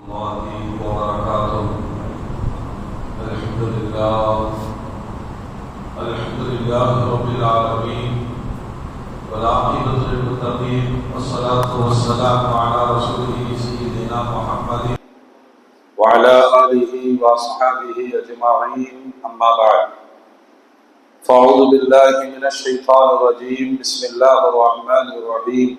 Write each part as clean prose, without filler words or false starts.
الله وبركاته. الحمد لله رب العالمين والعاقبة للمتقين والصلاة والسلام على رسوله سيدنا محمد وعلى آله وأصحابه أجمعين. أما بعد، فأعوذ بالله من الشيطان الرجيم. بسم الله الرحمن الرحيم.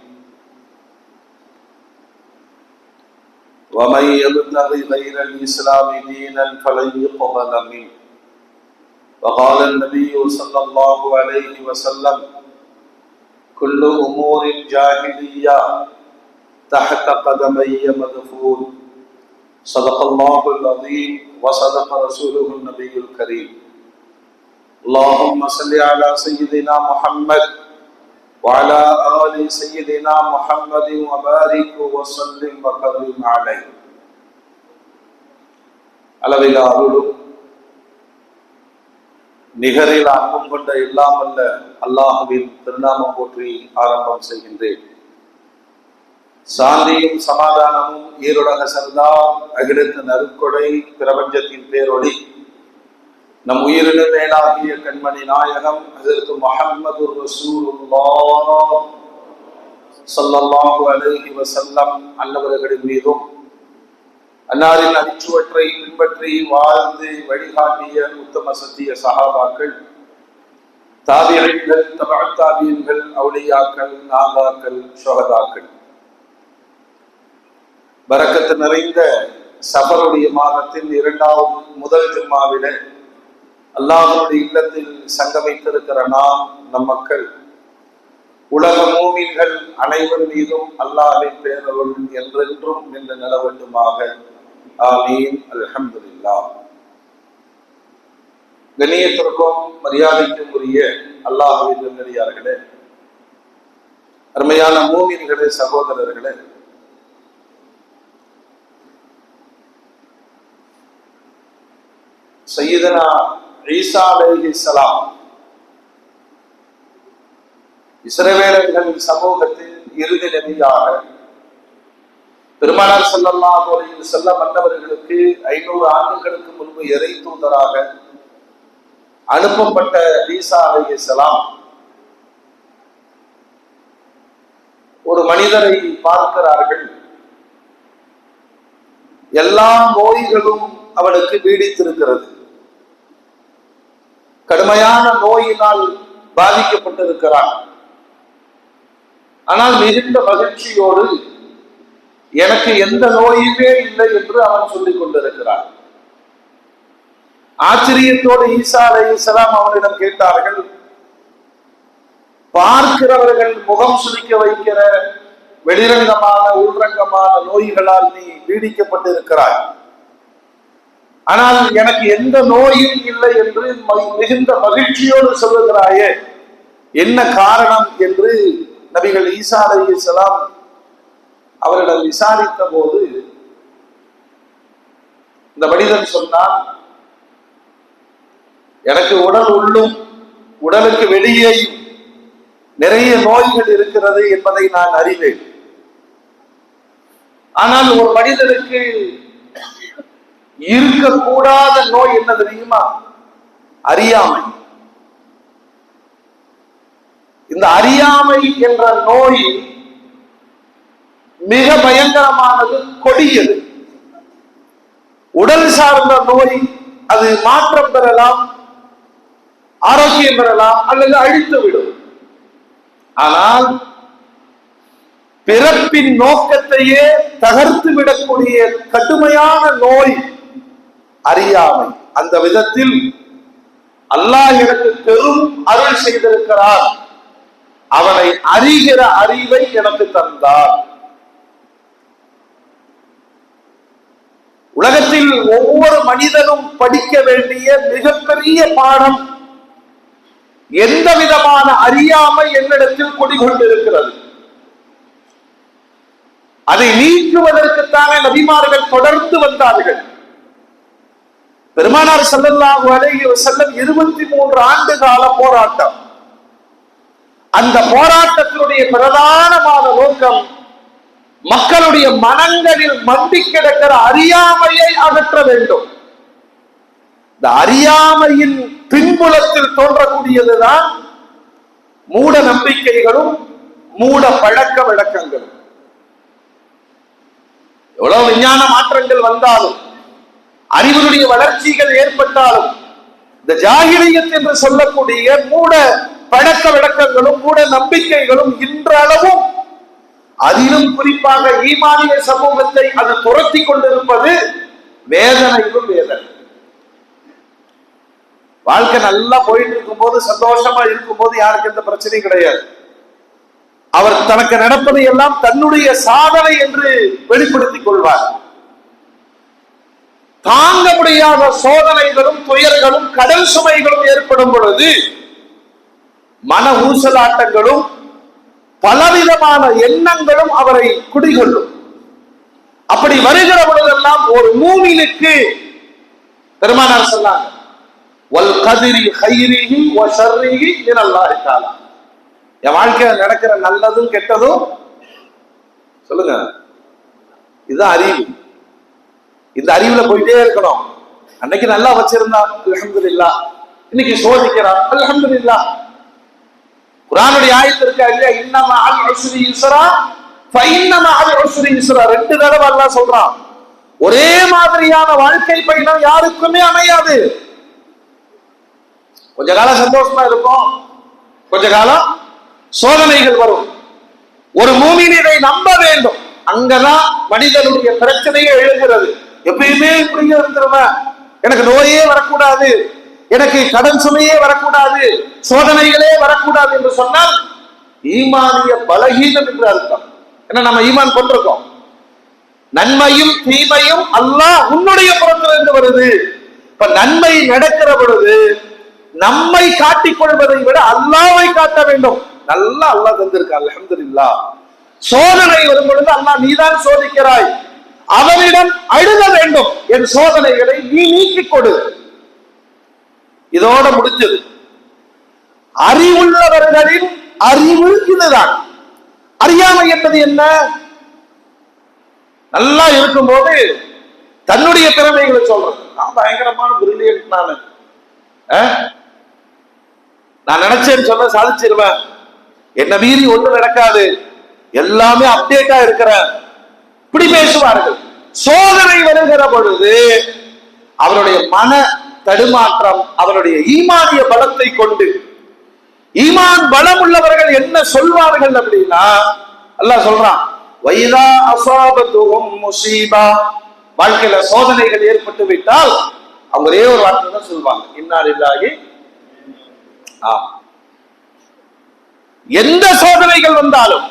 ومن يبتغي غير الإسلام دينا فلن يقبل منه. وقال النبي صلى الله عليه وسلم: كل أمور جاهلية تحت قدمي مدفون. صدق الله العظيم وصدق رسوله النبي الكريم. اللهم صل على سيدنا محمد وعلى آل سيدنا محمد وبارك وسلم وكرم عليه. அளவில அருளும் நிகரில் அன்பும் கொண்ட இல்லாமல்ல அல்லாஹுவின் திருநாமம் போற்றி ஆரம்பம் செய்கின்றேன். சாந்தியும் சமாதானமும் ஈருலக சர்தார் அகிலத்தின் அருட்கொடை பிரபஞ்சத்தின் பேரொளி நம் உயிரினு மேலாகிய கண்மணி நாயகம் ஹஜ்ரத் முஹம்மது ரசூலுல்லாஹ் ஸல்லல்லாஹு அலைஹி வஸல்லம் அன்னவர்களின் மீதும் அன்னாரின் அடிச்சுவற்றை பின்பற்றி வாழ்ந்து வழிகாட்டிய உத்தம சத்திய சஹாபாக்கள், தாபிஈன்கள், தபஅத் தாபிஈன்கள், அவுலியாக்கள், நாதாக்கள், ஷுஹதாக்கள், பரக்கத்து நிறைந்த சஃபருடைய மாதத்தில் முதல் ஜும்மாவிலே அல்லாஹ்வுடைய இல்லத்தில் சங்கமித்திருக்கிற நாம், நம் மக்கள், உலக மூமின்கள் அனைவர் மீதும் அல்லாஹ்வின் பேரருள் என்றென்றும் நின்று நிலவட்டுமாக. ஆமீன். அல்ஹம்துலில்லாஹ். கண்ணியத்திற்கும் மரியாதைக்கும் உரிய அல்லாஹ்வின் நல்லடியார்களே, அருமையான மூமின்களே, சகோதரர்களே, சையதுனா ஈசா அலைஹிஸ்ஸலாம் இஸ்ரவேலர்கள் சமூகத்தில் இறுதி நபியாக பெருமானார் ஸல்லல்லாஹு அலைஹி வஸல்லம் அன்னவர்களுக்கு 500 ஆண்டுகளுக்கு முன்பு இறை தூதராக அனுப்பப்பட்ட ஈசா அலைஹிஸ்ஸலாம் ஒரு மனிதரை பார்க்கிறார்கள். எல்லா நோய்களும் அவனுக்கு பீடித்திருக்கிறது. கடுமையான நோயினால் பாதிக்கப்பட்டிருக்கிறான். ஆனால் மிகுந்த மகிழ்ச்சியோடு எனக்கு எந்த நோயுமே இல்லை என்று அவன் சொல்லிக் கொண்டிருக்கிறான். ஆச்சரியத்தோடு ஈசா அலைஹிஸ்ஸலாம் அவனிடம் கேட்டார்கள், பார்க்கிறவர்கள் முகம் சுளிக்க வைக்கிற வெளிரங்கமான உள்ரங்கமான நோய்களால் நீ பீடிக்கப்பட்டிருக்கிறாய், ஆனால் எனக்கு எந்த நோயும் இல்லை என்று மிகுந்த மகிழ்ச்சியோடு சொல்லுகிறாயே, என்ன காரணம் என்று நபிகள் ஈசா அலைஹிஸ்ஸலாம் அவரிடம் விசாரித்த போது இந்த மனிதன் சொன்னான், எனக்கு உடல் உள்ளும் உடலுக்கு வெளியேயும் நிறைய நோய்கள் இருக்கிறது என்பதை நான் அறிவேன். ஆனால் ஒரு மனிதனுக்கு இருக்கக்கூடாத நோய் என்ன தெரியுமா? அறியாமை. இந்த அறியாமை என்ற நோய் மிக பயங்கரமானது, கொடியது. உடல் சார்ந்த நோய் அது மாற்றம் பெறலாம், ஆரோக்கியம் பெறலாம், அல்லது அழித்துவிடும். ஆனால் பிறப்பின் நோக்கத்தையே தகர்த்து விடக்கூடிய கடுமையான நோய் அறியாமை. அந்த விதத்தில் அல்லாஹ் எனக்கு பெரும் அருள் செய்திருக்கிறார். அவனை அறிகிற அறிவை எனக்கு தந்தார். உலகத்தில் ஒவ்வொரு மனிதனும் படிக்க வேண்டிய மிகப்பெரிய பாடம், எந்த விதமான அறியாமை என்னிடத்தில் குடிகொண்டிருக்கிறது, அதை நீக்குவதற்குத்தானே நபிமார்கள் தொடர்ந்து வந்தார்கள். பெருமானார் ஸல்லல்லாஹு அலைஹி வஸல்லம் 23 ஆண்டு கால போராட்டம். அந்த போராட்டத்தினுடைய பிரதானமான நோக்கம் மக்களுடைய மனங்களில் மண்டி கிடக்கிற அறியாமையை அகற்ற வேண்டும். இந்த அறியாமையின் பின்புலத்தில் தோன்றக்கூடியதுதான் மூட நம்பிக்கைகளும் மூட பழக்க வழக்கங்களும். எவ்வளவு விஞ்ஞான மாற்றங்கள் வந்தாலும், அறிவுடைய வளர்ச்சிகள் ஏற்பட்டாலும், இந்த ஜாகிலியத் என்று சொல்லக்கூடிய மூட பழக்க வழக்கங்களும் மூட நம்பிக்கைகளும் இன்றளவும், அதிலும் குறிப்பாக ஈமானிய சமூகத்தை அது துரத்தி கொண்டிருப்பது வேதனையும் வேதனை. வாழ்க்கை நல்லா போயிட்டு இருக்கும் போது, சந்தோஷமா இருக்கும் போது யாருக்கு எந்த பிரச்சனையும் கிடையாது. அவர் தனக்கு நடப்பதை எல்லாம் தன்னுடைய சாதனை என்று வெளிப்படுத்திக் கொள்வார். தாங்க முடியாத சோதனைகளும் துயர்களும் கடல் சுமைகளும் ஏற்படும் பொழுது மன ஊசலாட்டங்களும் பலவிதமான எண்ணங்களும் அவரை குடிகொள்ளும். அப்படி வருகிற பொழுதெல்லாம் ஒரு மூமினுக்கு பெருமானார் சொன்னாங்க, வல் கதிரி கைரிஹி வ ஷர்ரிஹி மினல்லாஹி தஆலா. என் வாழ்க்கையில நடக்கிற நல்லதும் கெட்டதும் சொல்லுங்க, இதுதான் அறிவு. இந்த அறிவுல போயிட்டே இருக்கணும். அன்னைக்கு நல்லா வச்சிருந்தான், அல்ஹம்துலில்லாஹ். இன்னைக்கு சோதிக்கிறான், அல்ஹம்துலில்லாஹ். குர்ஆனுடைய ஆயத்து இருக்கா இல்லையா, இன்னமா அல் உஸ்ரி யுஸ்ரா ஃபஇன்னமா அல் உஸ்ரி யுஸ்ரா. ரெண்டு தடவை அல்லாஹ் சொல்றான். ஒரே மாதிரியான வாழ்க்கை பயணம் யாருக்குமே அமையாது. கொஞ்ச காலம் சந்தோஷமா இருக்கும், கொஞ்ச காலம் சோதனைகள் வரும். ஒரு மூமின் இதை நம்ப வேண்டும். அங்கதான் மனிதனுடைய பிரச்சனையே எழுகிறது. எப்பயுமே இப்படியே இருந்துருவேன், எனக்கு நோயே வரக்கூடாது, எனக்கு கடன் சுமையே வரக்கூடாது, சோதனைகளே வரக்கூடாது என்று சொன்னால் ஈமானிய பலகீனம் என்று அர்த்தம். ஏன்னா நம்ம ஈமான் கொண்டிருக்கோம். நன்மையும் தீமையும் அல்லாஹ் உன்னுடைய புறத்திலிருந்து வருது. இப்ப நன்மை நடக்கிற பொழுது நம்மை காட்டிக் கொள்வதை விட அல்லாஹ்வை காட்ட வேண்டும். நல்லா அல்லாஹ் தந்திருக்க, அல்ஹம்துலில்லாஹ். சோதனை வரும் பொழுது அல்லாஹ் நீதான் சோதிக்கிறாய், அவனிடம் அழுக வேண்டும், என் சோதனைகளை நீ நீக்கிக் கொடு. இதோட முடிஞ்சது. அறிவுள்ளவர்களின் அறிவு இதுதான். அறியாமை என்பது என்ன? நல்லா இருக்கும்போது தன்னுடைய திறமைகளை சொல்றது, நான் பயங்கரமான பிரில்லியன்ட், நான் நினைச்சேன்னு சொல்ல சாதிச்சிருவேன், என்ன மீறி ஒண்ணு நடக்காது, எல்லாமே அப்டேட்டா இருக்கிறேன், இப்படி பேசுவார்கள். சோதனை வருகிற பொழுது அவருடைய மன தடுமாற்றம் அவருடைய ஈமானிய பலத்தை கொண்டு, ஈமான் பலம் உள்ளவர்கள் என்ன சொல்வார்கள் அப்படின்னா, அல்லாஹ் சொல்றான், வைதா அஸாபத்துஹும் முஸீபா. வாழ்க்கையில சோதனைகள் ஏற்பட்டு விட்டால் அவங்க ஒரே ஒரு வார்த்தை தான் சொல்வாங்க, இன்னா லில்லாஹி. எந்த சோதனைகள் வந்தாலும்,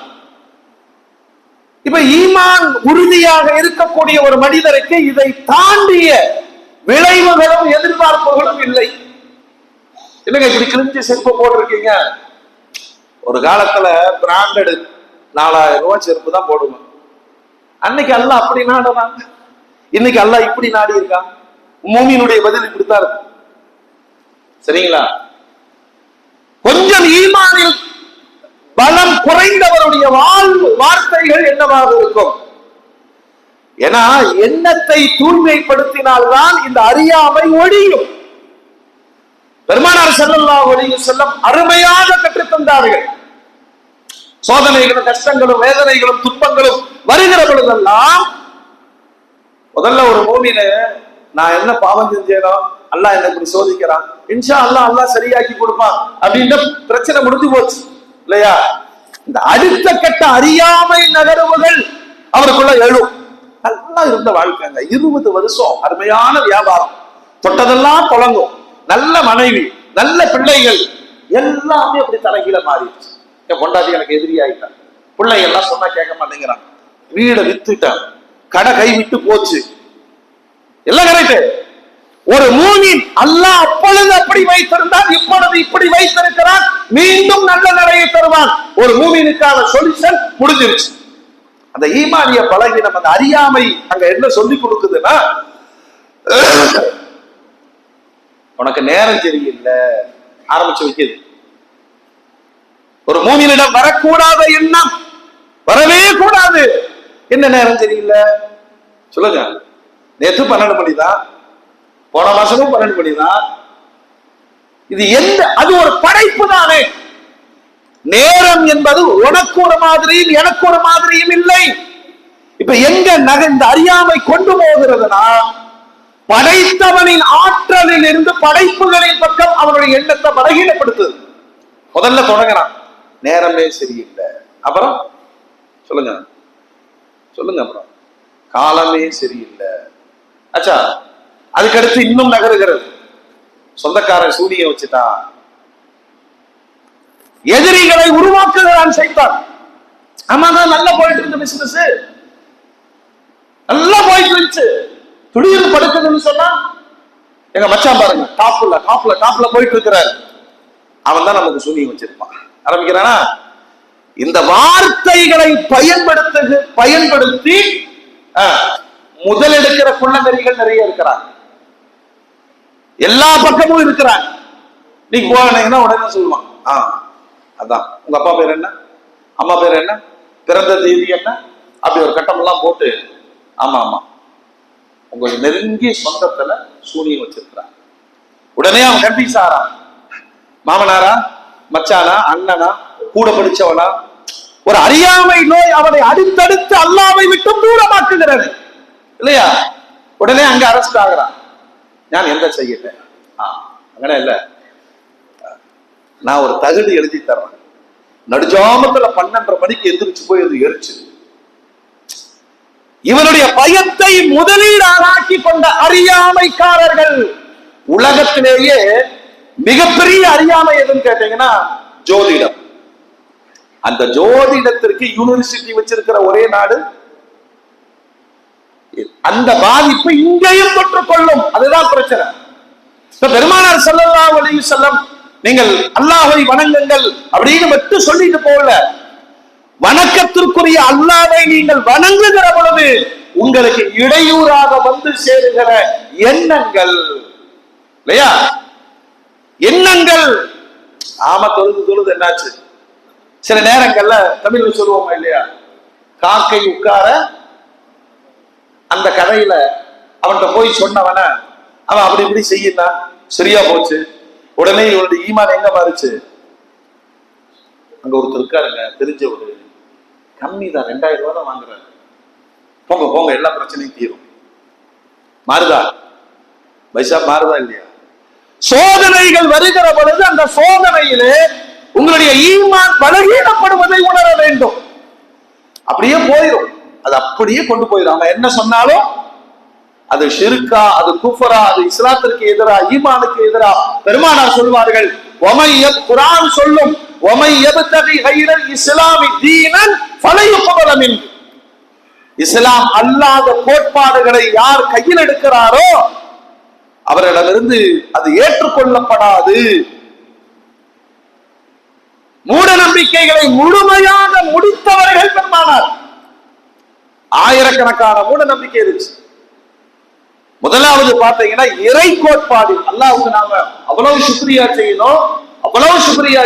இப்ப ஈமான் உறுதியாக இருக்கக்கூடிய ஒரு மனிதருக்கு இதை தாண்டிய விளைவுகளும் எதிர்பார்ப்புகளும் இல்லை. இல்லைங்க, இப்படி கிழிஞ்சு செருப்பு போட்டிருக்கீங்க. ஒரு காலத்துல பிராண்டட் 4000 ரூபாய் செருப்பு தான் போடுவேன். அன்னைக்கு அல்லாஹ் அப்படி நாடுறான், இன்னைக்கு அல்லாஹ் இப்படி நாடி இருக்கான். மூமினுடைய பதில் இப்படித்தான் இருக்கு. சரிங்களா? கொஞ்சம் ஈமானில் பலம் குறைந்தவருடைய வார்த்தைகள் என்னவாக இருக்கும்? ஏன்னா எண்ணத்தை தூய்மைப்படுத்தினால்தான் இந்த அறியாமை ஒழியும். பெருமானார் ஸல்லல்லாஹு அலைஹி வஸல்லம் அருமையாக கற்றுத்தந்தார்கள். சோதனைகளும் கஷ்டங்களும் வேதனைகளும் துன்பங்களும் வருகிற பொழுதெல்லாம் முதல்ல ஒரு மூமின, நான் என்ன பாவம் செஞ்சேனோ அல்லாஹ் என்ன இப்படி சோதிக்கிறான், இன்ஷா அல்லாஹ் அல்லாஹ் சரியாக்கி கொடுப்பான் அப்படின்ற பிரச்சனை முடிஞ்சு போச்சு இல்லையா? இந்த அடுத்த கட்ட அறியாமை நகர்வுகள் அவருக்குள்ள எழும். நல்லா இருந்த வாழ்க்கைங்க, 20 வருஷம் அருமையான வியாபாரம், தொட்டதெல்லாம் தொடங்கும், நல்ல மனைவி, நல்ல பிள்ளைகள், எல்லாமே அப்படி தலைகீழ மாறிடுச்சு. என் பொண்டாட்டி எனக்கு எதிரி ஆயிட்டான், பிள்ளை எல்லாம் சொன்னா கேட்க மாட்டேங்கிறான், வீடை வித்துட்டான், கடை கை விட்டு போச்சு, எல்லாம் கரெக்ட். ஒரு மூமின் அல்லாஹ் அப்பொழுது அப்படி வைத்திருந்தால் இப்பொழுது இப்படி வைத்திருக்கிறான், மீண்டும் நல்ல நிலையை தருவான். ஒரு மூமினுக்கான சொல்யூஷன் முடிஞ்சிருச்சு. அந்த ஈமானிய பலகீனம், அந்த அறியாமை அங்க என்ன சொல்லி கொடுக்குதுன்னா, உனக்கு நேரம் சரியில்லை ஆரம்பிச்சு வைக்குது. ஒரு மூமினிடம் வரக்கூடாத எண்ணம் வரவே கூடாது. என்ன நேரம் சரியில்லை சொல்லுங்க. நேற்று 12 மணி தான், போன மாசமும் 12 மணி தான். இது அது ஒரு படைப்பு தானே. நேரம் என்பது உனக்கு ஒரு மாதிரியும் எனக்கு ஒரு மாதிரியும் இல்லை. இப்ப எங்க இந்த அறியாமை கொண்டு போகிறதுனா, படைத்தவனின் ஆற்றலில் இருந்து படைப்புகளின் பக்கம் அவனுடைய எண்ணத்தை பலகீனப்படுத்துது. முதல்ல தொடங்குறான், நேரமே சரியில்லை. அப்புறம் சொல்லுங்க சொல்லுங்க, அப்புறம் காலமே சரியில்லை. அச்சா, அதுக்கடுத்து இன்னும் நகருகிறது. சொந்தக்காரன் சூனிய வச்சுட்டான், எதிரிகளை உருவாக்குகிறான் சைத்தான். ஆமாதான், நல்லா போயிட்டு இருந்த பிசினஸ், நல்லா போயிட்டு இருந்துச்சு. துடியில் படுக்குதுன்னு சொன்னா, எங்க மச்சான் பாருங்க டாப்ல போயிட்டு இருக்கிறார், அவன் தான் நமக்கு சூனியம் வச்சிருப்பான். ஆரம்பிக்கிறானா? இந்த வார்த்தைகளை பயன்படுத்தி முதலெடுக்கிற குள்ளநெறிகள் நிறைய இருக்கிறாங்க, எல்லா பக்கமும் இருக்கிறாங்க. நீ போனீங்கன்னா உடனே சொல்லுவான், அதான் உங்க அப்பா பேர் என்ன, அம்மா பேர் என்ன, பிறந்த தேதி என்ன, அப்படி ஒரு கட்டம் எல்லாம் போட்டு, ஆமா உங்க நெருங்கிய சொந்தத்துல சூனியம் வச்சிருக்கிறான். உடனே அவன் கன்ஃபியூஸ் ஆறான், மாமனாரா, மச்சானா, அண்ணனா, கூட படிச்சவனா. ஒரு அறியாமை நோய் அவனை அடுத்தடுத்து அல்லாஹ்வை விட்டு தூரமாக்குகிறது இல்லையா? உடனே அங்க அரெஸ்ட் ஆகிறான். நான் எந்த செய்யல, அங்கே இல்ல, நான் ஒரு தகுதி எழுதி தர்றேன். நடுஜாமத்துல 12:30 மணிக்கு எந்திரிச்சு போய் அது எரிச்சு. இவனுடைய பயத்தை முதலீடாக்கி கொண்ட அறியாமைக்காரர்கள். உலகத்திலேயே மிகப்பெரிய அறியாமை எதுன்னு கேட்டீங்கன்னா ஜோதிடம். அந்த ஜோதிடத்திற்கு யூனிவர்சிட்டி வச்சிருக்கிற ஒரே நாடு. அந்த பாதிப்பு இங்கேயும் தொற்றுக்கொள்ளும், அதுதான் பிரச்சனை. பெருமானார் ஸல்லல்லாஹு அலைஹி வஸல்லம் நீங்கள் அல்லாஹ்வை வணங்குங்கள் அப்படின்னு மட்டும் சொல்லிட்டு போகல. வணக்கத்திற்குரிய அல்லாஹ்வை நீங்கள் வணங்குகிற பொழுது உங்களுக்கு இடையூறாக வந்து சேருகிற எண்ணங்கள் இல்லையா, எண்ணங்கள். ஆமா, தொழுது என்னாச்சு? சில நேரங்கள்ல தமிழ்ல சொல்லுவோமா இல்லையா, காக்கை உட்கார அந்த கதையில அவன்கிட்ட போய் சொன்னவன அவன் அப்படி இப்படி செய்யலாம், சரியா போச்சு. உடனே இவனுடைய ஈமான் எங்க மாறுச்சு? அங்க ஒருத்தர் இருக்காருங்க, தெரிஞ்சவரு, கம்மி தான், 2000 ரூபாய் தான் வாங்குறாரு, போங்க எல்லா பிரச்சனையும் தீரும். மாறுதா பைசா? மாறுதா இல்லையா? சோதனைகள் வருகிற பொழுது அந்த சோதனையிலே உங்களுடைய ஈமான் பலகீனப்படுவதை உணர வேண்டும். அப்படியே போயிடும், அது அப்படியே கொண்டு போயிடும். அவன் என்ன சொன்னாலும் அது ஷிர்கா, அது குஃபரா, அது இஸ்லாத்திற்கு எதிரா, ஈமானுக்கு எதிரா. பெருமானார் சொல்வார்கள், குர்ஆன் சொல்லும், இஸ்லாம் அல்லாத கோட்பாடுகளை யார் கையில் எடுக்கிறாரோ அவரிடமிருந்து அது ஏற்றுக்கொள்ளப்படாது. மூட நம்பிக்கைகளை முழுமையாக முடித்தவர்கள் பெருமானார். ஆயிரக்கணக்கான மூட நம்பிக்கை இருந்துச்சு. முதலாவது பார்த்தீங்கன்னா இறை கோட்பாடு. அல்லாஹ்வுக்கு நாம அவ்வளவு சுக்ரியா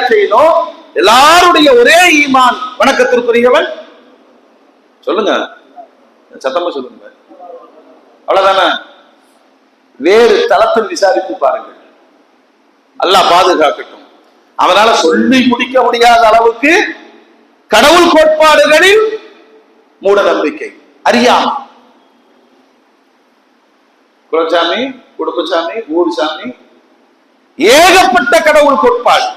செய்யணும். எல்லாருடைய ஒரே ஈமான், வணக்கத்திற்குரியவன். சொல்லுங்க, சத்தமா சொல்லுங்க, அவ்வளவுதானே. வேறு தளத்தில் விசாரித்து பாருங்கள், அல்லாஹ் பாதுகாக்கட்டும். அவனால சொல்லி முடிக்க முடியாத அளவுக்கு கடவுள் கோட்பாடுகளில் மூட நம்பிக்கை, அறியாமை. குலசாமி, குடும்பசாமி, ஊர் சாமி, ஏகப்பட்ட கடவுள் கோட்பாடு.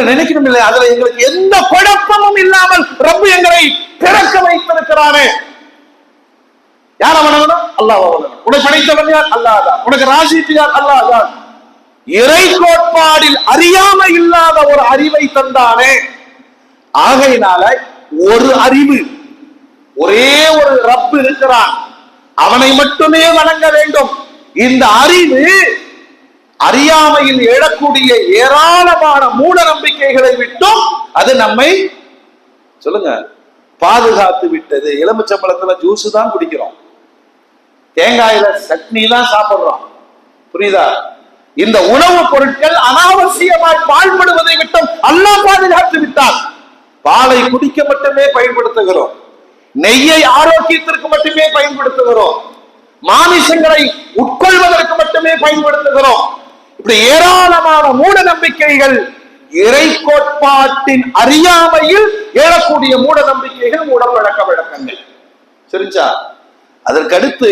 நினைக்கணும் இல்லை, அதுல எங்களுக்கு எந்த குழப்பமும் இல்லாமல் ரப்பு எங்களை பிறக்க வைத்திருக்கிறானே. யார வணங்கணும்? அல்லாஹ் வணங்கணும். உனக்கு படைத்தவன் யார்? அல்லாஹ் தான். உனக்கு ராசித்து யார்? அல்லாஹ் தான். இறை கோட்பாடில் அறியாமை இல்லாத ஒரு அறிவை தந்தானே. ஆகையினால ஒரு அறிவு, ஒரே ஒரு ரப்பு இருக்கிறான், அவனை மட்டுமே வணங்க வேண்டும். இந்த அறிவு அறியாமையில் எழக்கூடிய ஏராளமான மூட நம்பிக்கைகளை விட்டும் அது நம்மை சொல்லுங்க பாதுகாத்து விட்டது. எலுமிச்சம்பழத்துல ஜூஸ் தான் குடிக்கிறோம், தேங்காயில சட்னி தான் சாப்பிடுறோம், புரியுதா? இந்த உணவுப் பொருட்கள் அனாவசியமாய் பாழ்படுவதை விட்டும் அல்லாஹ் பாதுகாத்து விட்டார். பாலை குடிக்க மட்டுமே பயன்படுத்துகிறோம், நெய்யை ஆரோக்கியத்திற்கு மட்டுமே பயன்படுத்துகிறோம், மாமிசங்களை உட்கொள்வதற்கு மட்டுமே பயன்படுத்துகிறோம். இப்படி ஏராளமான மூட நம்பிக்கைகள், இறை கோட்பாட்டின் அறியாமையில் எழக்கூடிய மூட நம்பிக்கைகள், மூட பழக்க வழக்கங்கள். சரிஞ்சா? அதற்கடுத்து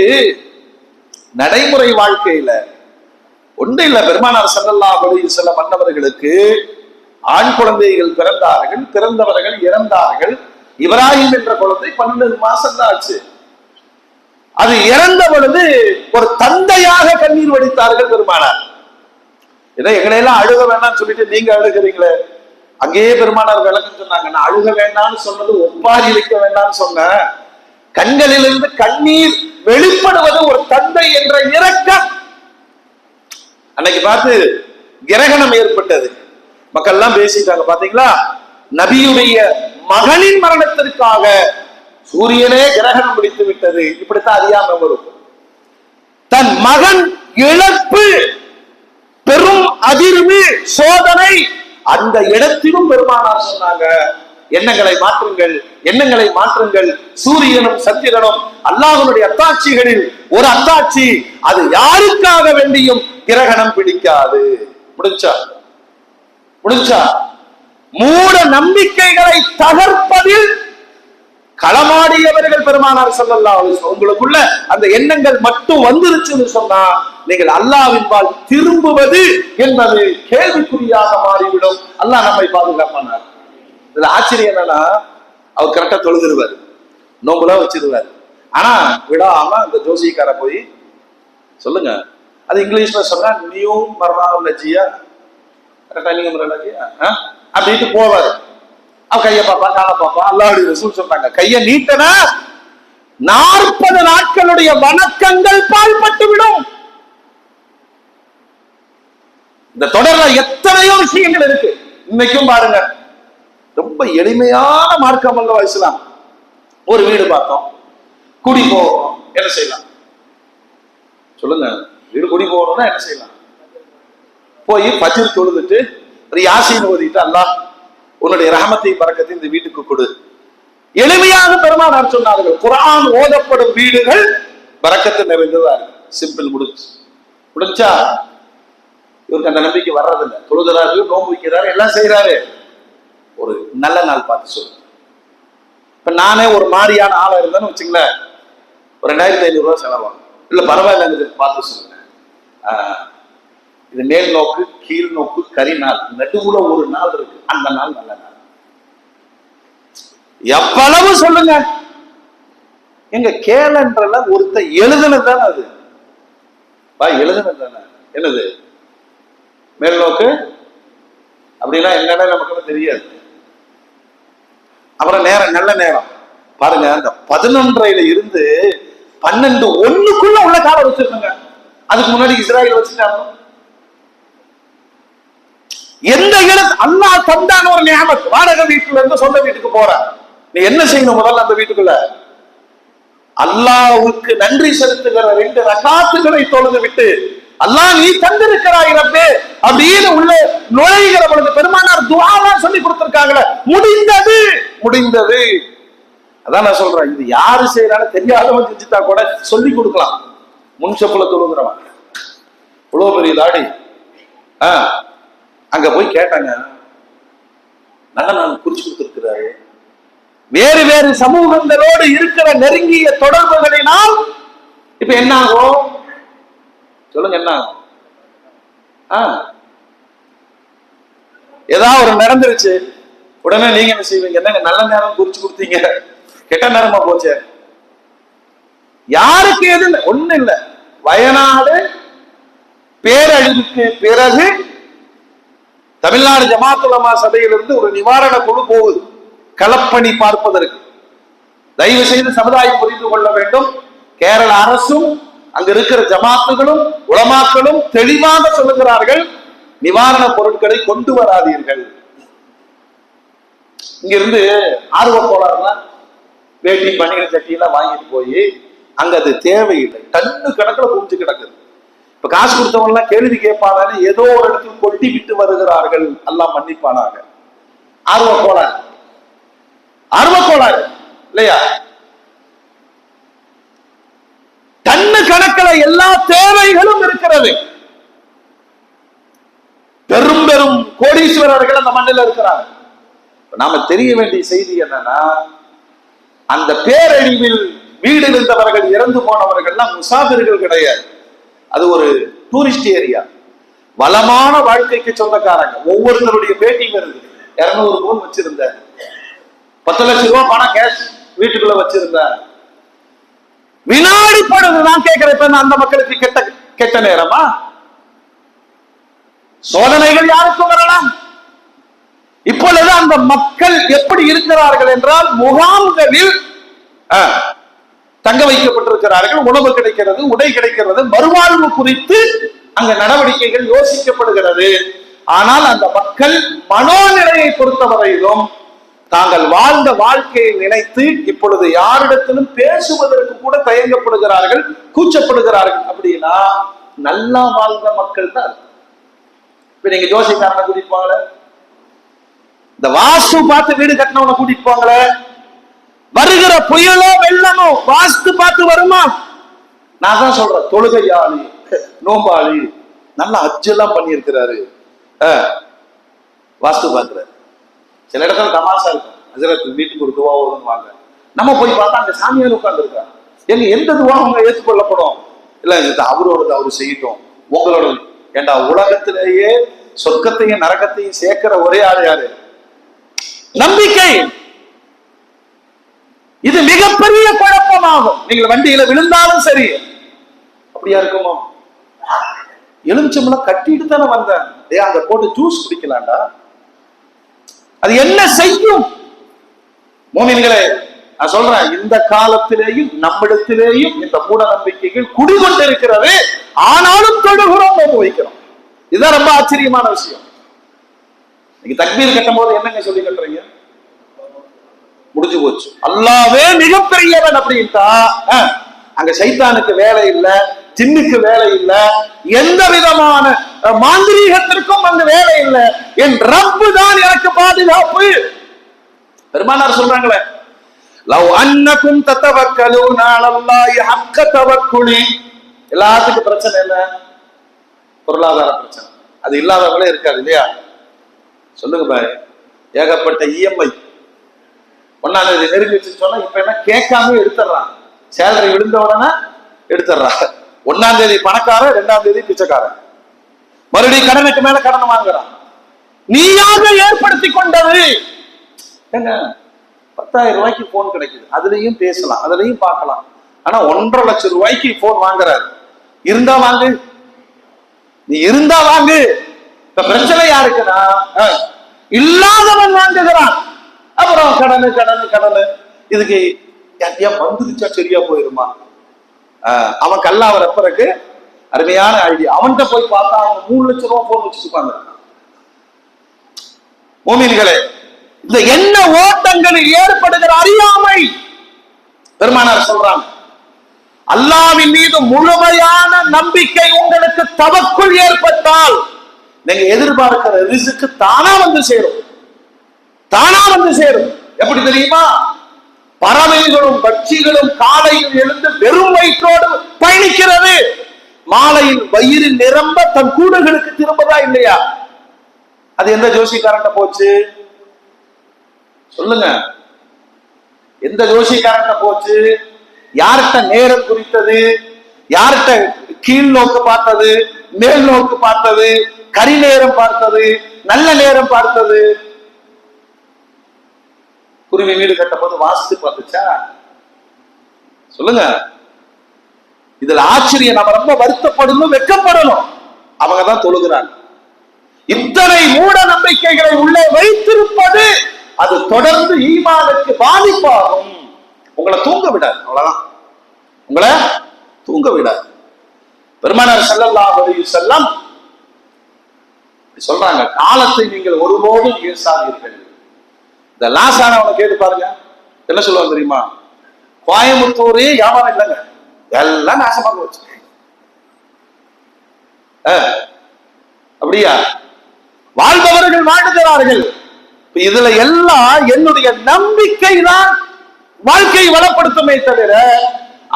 நடைமுறை வாழ்க்கையில ஒன்று இல்ல, பெருமானார் ஸல்லல்லாஹு அலைஹி வஸல்லம் மன்னவர்களுக்கு ஆண் குழந்தைகள் பிறந்தார்கள், பிறந்தவர்கள் இறந்தார்கள். இப்ராஹிம் என்ற குழந்தை 12 மாசம் தான் ஆச்சு. அது இறந்த பொழுது ஒரு தந்தையாக கண்ணீர் வடித்தார்கள் பெருமானார். ஏன்னா எங்களையெல்லாம் அழுக வேண்டாம்னு சொல்லிட்டு நீங்க அழுகிறீங்களே, அங்கேயே பெருமானார் விளக்கம் சொன்னாங்க. நான் அழுக வேண்டாம்னு சொன்னது ஒப்பாரி வைக்க வேண்டாம்னு சொன்ன, கண்களிலிருந்து கண்ணீர் வெளிப்படுவது ஒரு தந்தை என்ற இரக்கம். அன்னைக்கு பார்த்து கிரகணம் ஏற்பட்டது, மக்கள் எல்லாம் பேசிட்டாங்க. பாத்தீங்களா, நபியுடைய மகனின் மரணத்திற்காக சூரியனே கிரகணம் பிடித்து விட்டது. இப்படித்தான் அறியாம வரும். தன் மகன் இழப்பு, பெரும் அதிர்வு, சோதனை, அந்த இடத்திலும் பெருமானார் சொன்னாங்க, எண்ணங்களை மாற்றுங்கள், எண்ணங்களை மாற்றுங்கள். சூரியனும் சந்திரனும் அல்லாஹ்வுடைய அத்தாட்சிகளில் ஒரு அத்தாட்சி, அது யாருக்காக வேண்டியும் கிரகணம் பிடிக்காது. முடிஞ்சா மூட நம்பிக்கைகளை தகர்ப்பதில் களமாடியவர்கள் பெருமானார் ஸல்லல்லாஹு அலைஹி வஸல்லம். உங்களுக்குள்ள அந்த எண்ணங்கள் மட்டும் வந்துருச்சுன்னு சொன்னா நீங்கள் அல்லாஹ்வின் பால் திரும்புவது என்பது கேள்விக்குறியாக மாறிவிடும். அல்லாஹ் நம்மை பாதுகாப்பானார். இதுல ஆச்சரியம் என்னன்னா, அவர் கரெக்டா தொழுதுருவார், நோம்புலாம் வச்சிருவார். ஆனா விடாம அந்த ஜோசியக்கார போய் சொல்லுங்க, அது இங்கிலீஷ்ல சொன்னா நியூ மர்னாலஜியா, கரெக்டா நீங்க மர்னாலஜியா அப்படின்ட்டு போவாரு. அவ கைய பாப்பா, கால பாப்பா. அல்லாஹ்வுடைய ரசூல் சொன்னாங்க, கைய நீட்டனா 40 நாட்களுடைய வணக்கங்கள் பாழ்பட்டு விடும். இந்த தொடர்ல எத்தனையோ விஷயங்கள் இருக்கு. இன்னைக்கும் பாருங்க, ரொம்ப எளிமையான மார்க்கம் அல்லவா இஸ்லாம். ஒரு வீடு பார்த்தோம், குடி போகணும், என்ன செய்யலாம் சொல்லுங்க? வீடு குடி போகணும்னா என்ன செய்யலாம்? போய் ஃபஜ்ர் தொழுதுட்டு ஒரு யாசீன் ஓதிட்டு, அல்லாஹ் உன்னுடைய ரஹமத்தை பரக்கத்தை இந்த வீட்டுக்கு கொடு. எளிமையாக பெருமானார் சொன்னார்கள், குர்ஆன் ஓதப்படும் வீடுகள் பரக்கத்து நிறைந்ததா இருக்கு. சிம்பிள், முடிஞ்சா. இவருக்கு அந்த நம்பிக்கை வர்றதில்லை. தொழுகிறாரு, நோம்பு வைக்கிறாரு, எல்லாம் செய்யறாரு. ஒரு நல்ல நாள் பார்த்து சொல்லுங்க. இப்ப நானே ஒரு மாதிரியான ஆளா இருந்தேன்னு வச்சுங்களேன், ஒரு 2500 ரூபாய் செலவாகும். இல்ல பரவாயில்ல, பார்த்து சொல்லுங்க. இது மேல் நோக்கு, கீழ் நோக்கு, கரி நாள், நடுவுல ஒரு நாள் இருக்கு, அந்த நாள் நல்ல நாள். எவ்வளவு சொல்லுங்க. எங்க கேலண்டர்ல ஒருத்த எழுதுனது தானே அது, எழுதுனது தானே. என்னது மேல் நோக்கு அப்படின்னா என்னன்னா நமக்கு தெரியாது. அப்புறம் நேரம், நல்ல நேரம் பாருங்க, அந்த 11:30 இருந்து 12:01 உள்ள காலம் வச்சிருக்காங்க. அதுக்கு முன்னாடி இஸ்ராயல் வச்சுட்டாங்க. எந்த இடத்து அல்லாஹ் தந்தான ஒரு நியமத். வாடகை வீட்டுல இருந்து சொந்த வீட்டுக்கு போற, நீ என்ன செய்யணும்? முதல்ல அந்த வீட்டுக்குள்ள அல்லாஹ்வுக்கு நன்றி செலுத்துகிற 2 ரகாத்துகளை தொழுது விட்டு, அல்லாஹ் நீ தந்திருக்கிறாய் ரப்பே அப்படின்னு உள்ள நுழைகிற பொழுது பெருமானார் துஆலாம் சொல்லி கொடுத்திருக்காங்களே, முடிந்தது. அதான் நான் சொல்றேன், இது யாரு செய்யறான்னு தெரியாதவன் செஞ்சுட்டா கூட சொல்லி கொடுக்கலாம். முன்சப்புல தொழுகிறவன் இவ்வளவு பெரிய தாடி, அங்க போய் கேட்டாங்க, நல்ல நாள் குறிச்சு கொடுத்திருக்கிறாரு. வேறு வேறு சமூகங்களோடு இருக்கிற நெருங்கிய தொடர்புகளினால் இப்ப என்ன ஆகும் சொல்லுங்க? என்ன ஆகும்? ஏதாவது ஒரு நடந்துருச்சு, உடனே நீங்க என்ன செய்வீங்க? என்னங்க நல்ல நேரம் குறிச்சு கொடுத்தீங்க, கெட்ட நேரமா போச்சு. யாருக்கு எது ஒண்ணு இல்ல. வயநாடு பேரழிவுக்கு பிறகு தமிழ்நாடு ஜமாஅத் உலமா சபையிலிருந்து ஒரு நிவாரண குழு போகுது களப்பணி பார்ப்பதற்கு. தயவு செய்து சமுதாயம் புரிந்து கொள்ள வேண்டும், கேரள அரசும் அங்க இருக்கிற ஜமாத்துகளும் உலமாக்களும் தெளிவாக சொல்லுகிறார்கள், நிவாரண பொருட்களை கொண்டு வராதீர்கள். இங்கிருந்து ஆர்வ கோளாறுலாம் வேட்டி பணிகள் சட்டியெல்லாம் வாங்கிட்டு போய் அங்க அது தேவையில்லை, டன்னு கணக்குல குவிஞ்சு கிடக்குது. இப்ப காசு கொடுத்தவங்க எல்லாம் கேள்வி கேட்பானு ஏதோ ஒரு இடத்துல கொட்டி விட்டு வருகிறார்கள். எல்லாம் மன்னிப்பானாக. ஆர்வ கோளாறு ஆர்வக்கோளாறு இல்லையா? டன்னு கணக்கில் எல்லா தேவைகளும் இருக்கிறது. பெரும் பெரும் கோடீஸ்வரர்கள் அந்த மண்ணில் இருக்கிறார். நாம தெரிய வேண்டிய செய்தி என்னன்னா, அந்த பேரழிவில் வீடு இருந்தவர்கள், இறந்து போனவர்கள்லாம் முசாபிர்கள் கிடையாது. அது ஒரு டூரிஸ்ட் ஏரியா. வளமான வாழ்க்கைக்கு சொந்தக்காரங்க. ஒவ்வொருத்தருடைய பேட்டி வருது. 200 பவுன் வச்சிருந்த, 10 லட்சம் ரூபாய் பணம் கேஷ் வீட்டுக்குள்ள வச்சிருந்த. வினாடி பொழுது நான் கேட்கிறேன், அந்த மக்களுக்கு கெட்ட கெட்ட நேரமா? சோதனைகள் யாருக்கும் வரலாம். இப்பொழுது அந்த மக்கள் எப்படி இருக்கிறார்கள் என்றால், முகாம்களில் தங்க வைக்கப்பட்டிருக்கிறார்கள். உணவு கிடைக்கிறது, உடை கிடைக்கிறது, மறுவாழ்வு குறித்து அங்க நடவடிக்கைகள் யோசிக்கப்படுகிறது. ஆனால் அந்த மக்கள் மனோநிலையை பொறுத்தவரையிலும் தாங்கள் வாழ்ந்த வாழ்க்கையை நினைத்து இப்பொழுது யாரிடத்திலும் பேசுவதற்கு கூட தயங்கப்படுகிறார்கள், கூச்சப்படுகிறார்கள். அப்படின்னா நல்லா வாழ்ந்த மக்கள் தான். இப்ப நீங்க ஜோசிக்காரனை கூட்டிப்பாங்களே, இந்த வாஸ்து பார்த்து வீடு கட்டினவனை கூட்டிப்பாங்களே, வருகிற புயலோ வெள்ளமோ வாஸ்து பார்த்து வருமா? நான் தான் சொல்றேன், தொழுகையாளி, நோம்பாளி, நல்லா அச்செல்லாம் பண்ணி இருக்கிறாரு, வாஸ்து பார்க்கிறார். சில இடத்துல தமாசா இருக்கும், ஹஜரத் வீட்டுக்கு ஒரு துவா ஓதுவாங்க. நம்ம போய் பார்த்தா அங்க சாமியார் உட்கார்ந்து இருக்காங்க. எங்க எந்த துவா அவங்க ஏற்றுக்கொள்ளப்படும்? இல்ல அவரோட அவரு செய்யட்டும், உங்களோட. ஏண்டா, உலகத்திலேயே சொர்க்கத்தையும் நரகத்தையும் சேர்க்கிற ஒரே ஆள் யாரு? நம்பிக்கை. இது மிகப்பெரிய குழப்பமாகும். நீங்கள் வண்டியில விழுந்தாலும் சரி, அப்படியா இருக்குமோ? எலுமிச்சம்பழம் கட்டிட்டு தானே வந்தேன், அந்த போட்டு ஜூஸ் குடிக்கலாம்டா. அது என்ன செய்யும்? மோமின்களே, நான் சொல்றேன், இந்த காலத்திலேயும் நம்மிடத்திலேயும் இந்த மூட நம்பிக்கைகள் குடிகொண்டிருக்கிறது. ஆனாலும் தொழுகிறோம், நோன்பு வைக்கிறோம். இதுதான் ரொம்ப ஆச்சரியமான விஷயம். நீங்க தக்பீர் கட்டும் போது என்னங்க சொல்லி கட்டுறீங்க? முடிஞ்சு போச்சு, அல்லாவே மிகப்பெரியவன் அப்படின்ட்டா அங்க சைத்தானுக்கு வேலை இல்லை, ஜின்னுக்கு வேலை இல்லை, எந்த விதமான மாந்திரீகத்திற்கும் அங்க வேலை இல்லை. என் ரப்பு தான் எனக்கு பாதுகாப்பு. பெருமானார் சொல்றாங்களே, லவ் அன்னகும் ததவக்கலூன அலல்லாஹி ஹக்க தவக்குலி. எல்லாத்துக்கும் பிரச்சனை என்ன? பொருளாதார பிரச்சனை. அது இல்லாதவங்களே இருக்காது இல்லையா? சொல்லுங்க பாரு, ஏகப்பட்ட இஎம்ஐ 1ஆம் தேதி நெருங்கிச்சு சொன்னா இப்ப என்ன கேட்காம எடுத்துடுறான். சேலரி விழுந்த உடனே எடுத்துடுறான். 1ஆம் தேதி பணக்காரன், 2ஆம் தேதி பிச்சைக்காரன். மறுபடியும் கடனுக்கு மேல கடன் வாங்குறான். நீயாக ஏற்படுத்தி கொண்டது. 10,000 ரூபாய்க்கு போன் கிடைக்குது, அதுலயும் பேசலாம், அதுலயும் பார்க்கலாம். ஆனா 1.5 லட்சம் ரூபாய்க்கு போன் வாங்குறாரு. இருந்தா வாங்கு, நீ இருந்தா வாங்கு. இப்ப பிரச்சனை யாருக்குன்னா, இல்லாதவன் வாங்குகிறான். அப்புறம் கடனு கடனு கடனு. இதுக்கு வந்துருச்சா சரியா போயிருமா? அவன் கல்லாவ பிறகு அருமையான ஐடியா. அவன்கிட்ட போய் பார்த்தா அவங்க 3 லட்சம் ரூபாய் போன் வச்சுருப்பாங்க. மோமின்களே, இந்த என்ன ஓட்டங்களில் ஏற்படுகிற அறியாமை. பெருமானார் சொல்றாங்க, அல்லாஹ்வின் மீது முழுமையான நம்பிக்கை உங்களுக்கு தவக்குள் ஏற்பட்டால் நீங்க எதிர்பார்க்கிற ரிஸ்க்கு தானா வந்து சேரும். தானா வந்து சேரும். எப்படி தெரியுமா? பறவைகளும் பட்சிகளும் காலையில் எழுந்து வெறும் வயிற்றோடு பயணிக்கிறது. மாலையில் வயிறு நிரம்ப தன் கூடுகளுக்கு திரும்பதா இல்லையா? அது எந்த ஜோசிக்காரன்ட்ட போச்சு சொல்லுங்க? எந்த ஜோசிக்காரன்ட்ட போச்சு? யார்கிட்ட நேரம் குறித்தது? யார்கிட்ட கீழ் நோக்கு பார்த்தது, மேல் நோக்கு பார்த்தது, கரி நேரம் பார்த்தது, நல்ல நேரம் பார்த்தது? குருவி வீடு கட்டும் போது வாஸ்து பார்த்துச்சா? சொல்லுங்க. இதுல ஆச்சரியம், நம்ம ரொம்ப வருத்தப்படணும், வெட்கப்படணும். அவங்க தான் தொழுகிறாங்க. இத்தனை மூட நம்பிக்கைகளை உள்ளே வைத்திருப்பது அது தொடர்ந்து ஈமானுக்கு பாதிப்பாகும். உங்களை தூங்க விடாது, அவ்வளவுதான். உங்களை தூங்க விடாது. பெருமானார் ஸல்லல்லாஹு அலைஹி வஸல்லம் சொல்றாங்க, காலத்தை நீங்கள் ஒருபோதும் ஏசாதீர்கள். இந்த லாசானவனை கேட்டு பாருங்க, என்ன சொல்லுவாங்க தெரியுமா? கோயம்புத்தூரே வியாபாரம் இல்லைங்க, எல்லாம் நாசமாக வச்சு. அப்படியா? வாழ்பவர்கள் வாழ்கிறார்கள், இதுல எல்லாம் என்னுடைய நம்பிக்கை தான் வாழ்க்கையை வளப்படுத்துமே தவிர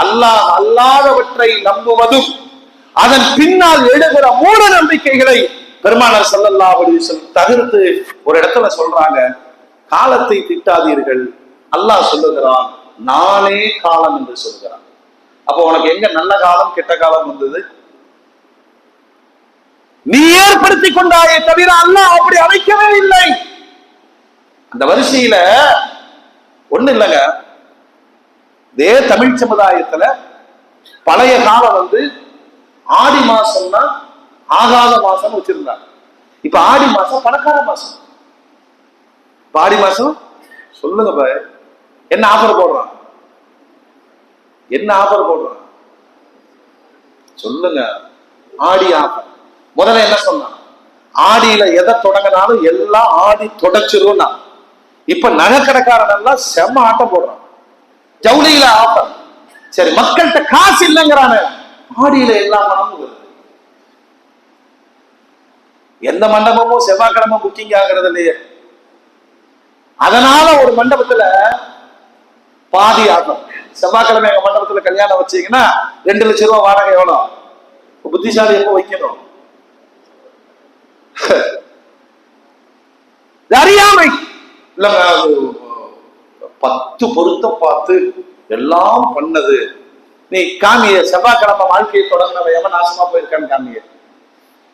அல்லாஹ் அல்லாதவற்றை நம்புவதும் அதன் பின்னால் எழுகிற மூட நம்பிக்கைகளை பெருமானார் ஸல்லல்லாஹு அலைஹி வஸல்லம் தவிர்த்து ஒரு இடத்துல சொல்றாங்க, காலத்தை திட்டாதீர்கள். அல்லாஹ் சொல்லுகிறான், நானே காலம் என்று சொல்கிறான். அப்போ உனக்கு எங்க நல்ல காலம் கெட்ட காலம் வந்தது? நீ ஏற்படுத்தி கொண்டாயே தவிர அல்லாஹ் அப்படி அமைக்கவே இல்லை. அந்த வரிசையில ஒண்ணு இல்லைங்க, இதே தமிழ் சமுதாயத்துல பழைய காலம் ஆடி மாசம்னா ஆகாத மாசம் வச்சிருந்தாங்க. இப்ப ஆடி மாசம் பணக்கார மாசம். ஆடி மாசம் சொல்லுங்க பாய், என்ன ஆஃபர் போடுறான்? என்ன ஆஃபர் போடுறான் சொல்லுங்க? ஆடி ஆஃபர். முதல்ல என்ன சொன்னான்? ஆடியில எதை தொடங்கினாலும் எல்லாம் ஆடி தொடச்சிரும். இப்ப நகை கடைக்காரன் எல்லாம் செம்ம ஆட்டம் போடுறான், ஜவுளியில ஆஃபர். சரி, மக்கள்கிட்ட காசு இல்லைங்கிறான, ஆடியில எல்லா பணமும் வருது. எந்த மண்டபமும் செவ்வாய்க்கிழமை புக்கிங் ஆகிறது இல்லையே. அதனால ஒரு மண்டபத்துல பாதி ஆகும். செவ்வாய்க்கிழமை எங்க மண்டபத்துல கல்யாணம் வச்சீங்கன்னா 2 லட்சம் ரூபாய் வாடகை. எவ்வளவு புத்திசாலி எப்போ வைக்கணும்? அறியாமை இல்லங்க. 10 பொருத்தம் பார்த்து எல்லாம் பண்ணது. நீ காமிய செவ்வாய்க்கிழமை வாழ்க்கையை தொடங்கினவ எவன் நாசமா போயிருக்கான்னு காமிய.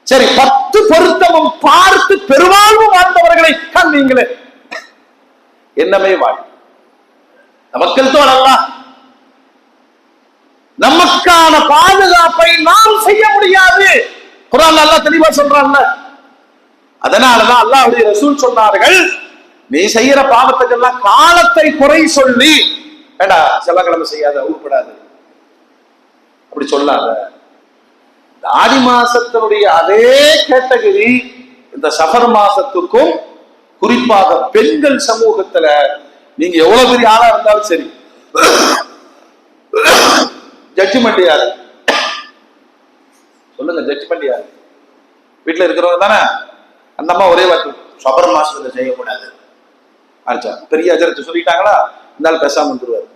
சரி, 10 பொருத்தமும் பார்த்து பெருவாழ்வு வாழ்ந்தவர்களை காண்பீங்களே, என்னமே வாழ். மக்கள் தோழலாம், நமக்கான பாதுகாப்பை நாம் செய்ய முடியாது. குர்ஆன்ல அல்லாஹ் தெளிவா சொல்றான்ல. அதனாலதான் அல்லாஹ்வுடைய ரசூல் சொன்னார்கள், நீ செய்யற பாவத்துக்கெல்லாம் காலத்தை குறை சொல்லி வேண்டா செவ்வாய்க்கிழமை செய்யாத, உருப்படாது அப்படி சொல்லாத. ஆடி மாசத்தினுடைய அதே கேட்டகரி இந்த சஃபர் மாசத்துக்கும், குறிப்பாக பெண்கள் சமூகத்துல நீங்க எவ்வளவு பெரிய ஆளா இருந்தாலும் சரி, ஜட்ஜ்மெண்ட் யாரு சொல்லுங்க? ஜட்ஜ்மெண்ட் யாரு? வீட்டுல இருக்கிறவங்க தானே. அந்த அம்மா ஒரே வார்த்தை, சஃபர் மாசத்துல செய்யக்கூடாது. ஆச்சா, பெரிய அஜரத்தை சொல்லிட்டாங்களா, இருந்தாலும் பேசாம வந்துருவாரு.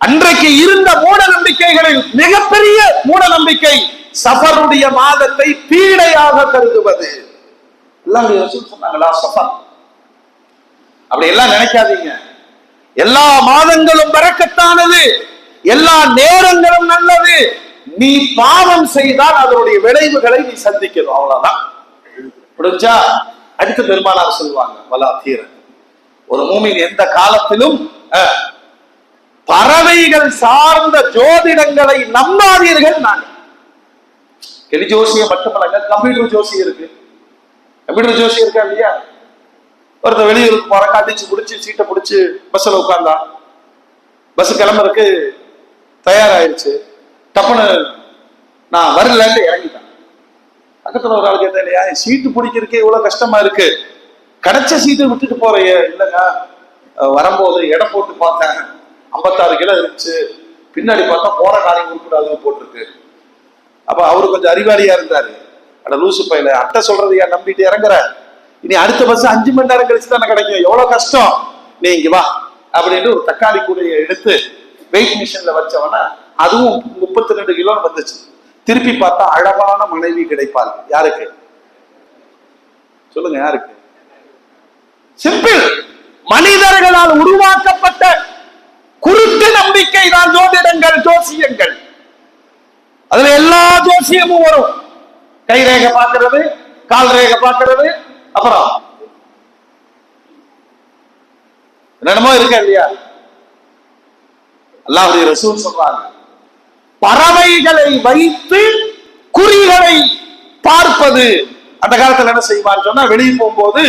அன்றைக்கு இருந்த மூட நம்பிக்கைகளில் மிகப்பெரிய மூட நம்பிக்கை சஃபருடைய மாதத்தை பீடையாக கருதுவது. சொன்னாங்களா சஃபர்? அப்படி எல்லாம் நினைக்காதீங்க. எல்லா மாதங்களும் பரக்கத்தானது, எல்லா நேரங்களும் நல்லது. நீ பாவம் செய்தால் அதனுடைய விளைவுகளை நீ சந்திக்கணும், அவ்வளவுதான். புரிஞ்சா? அடுத்து பெருமானார் சொல்லுவாங்க, வலா தீர, ஒரு மூமின் எந்த காலத்திலும் பறவைகள் சார்ந்த ஜோதிடங்களை நம்பாதீர்கள். நாங்க கெளி ஜோசியம் மட்டுமல்ல, கம்ப்யூட்டர் ஜோசி இருக்கு. கம்ப்யூட்டர் ஜோசி இருக்கா இல்லையா? ஒருத்தர் வெளியூருக்கு போற, அடிச்சு பிடிச்சி சீட்டை பிடிச்சி பஸ்ல உட்கார்ந்தா, பஸ் கிளம்புறதுக்கு தயாராயிருச்சு. டப்புன்னு நான் வரலன்னு இறங்கிட்டேன். பக்கத்துல ஒரு ஆள் கேட்டேன், இல்லையா சீட்டு பிடிக்கிறதுக்கே இவ்வளவு கஷ்டமா இருக்கு, கிடைச்ச சீட்டை விட்டுட்டு போறைய? இல்லைங்க, வரும்போது எடை போட்டு பார்த்தேன், 56 கிலோ இருந்துச்சு. பின்னாடி பார்த்தா போற காரியம் உருப்படாதுன்னு போட்டிருக்கு. அப்ப அவரு கொஞ்சம் அறிவாளியா இருந்தாரு. அட லூசு பையில, அட்டை சொல்றது ஏன் நம்பிட்டு இறங்குற? இனி அடுத்த பஸ் 5 மணி நேரம் கழிச்சு தானே கிடைக்கும், எவ்வளவு கஷ்டம், நீ இங்க வா அப்படின்னு ஒரு தக்காளி கூடையை எடுத்து வெயிட் மிஷின்ல வச்சவனா அதுவும் 32 கிலோ வந்துச்சு. திருப்பி பார்த்தா அழகான மனைவி கிடைப்பாள். யாருக்கு சொல்லுங்க? யாருக்கு? சிம்பிள். மனிதர்களால் உருவாக்கப்பட்ட குருட்டு நம்பிக்கை தான் ஜோதிடங்கள், ஜோசியங்கள். அதுல எல்லா ஜோசியமும் வரும். கை ரேகை பார்க்கிறது, கால் ரேகை பார்க்கிறது, அப்புறம் என்னமோ இருக்கா இல்லையா? அல்லாஹ்வுடைய ரசூல் சொல்றாங்க, பறவைகளை வைத்து குறிகளை பார்ப்பது. அந்த காலத்துல என்ன செய்வான்னு சொன்னா, வெளியே போகும்போது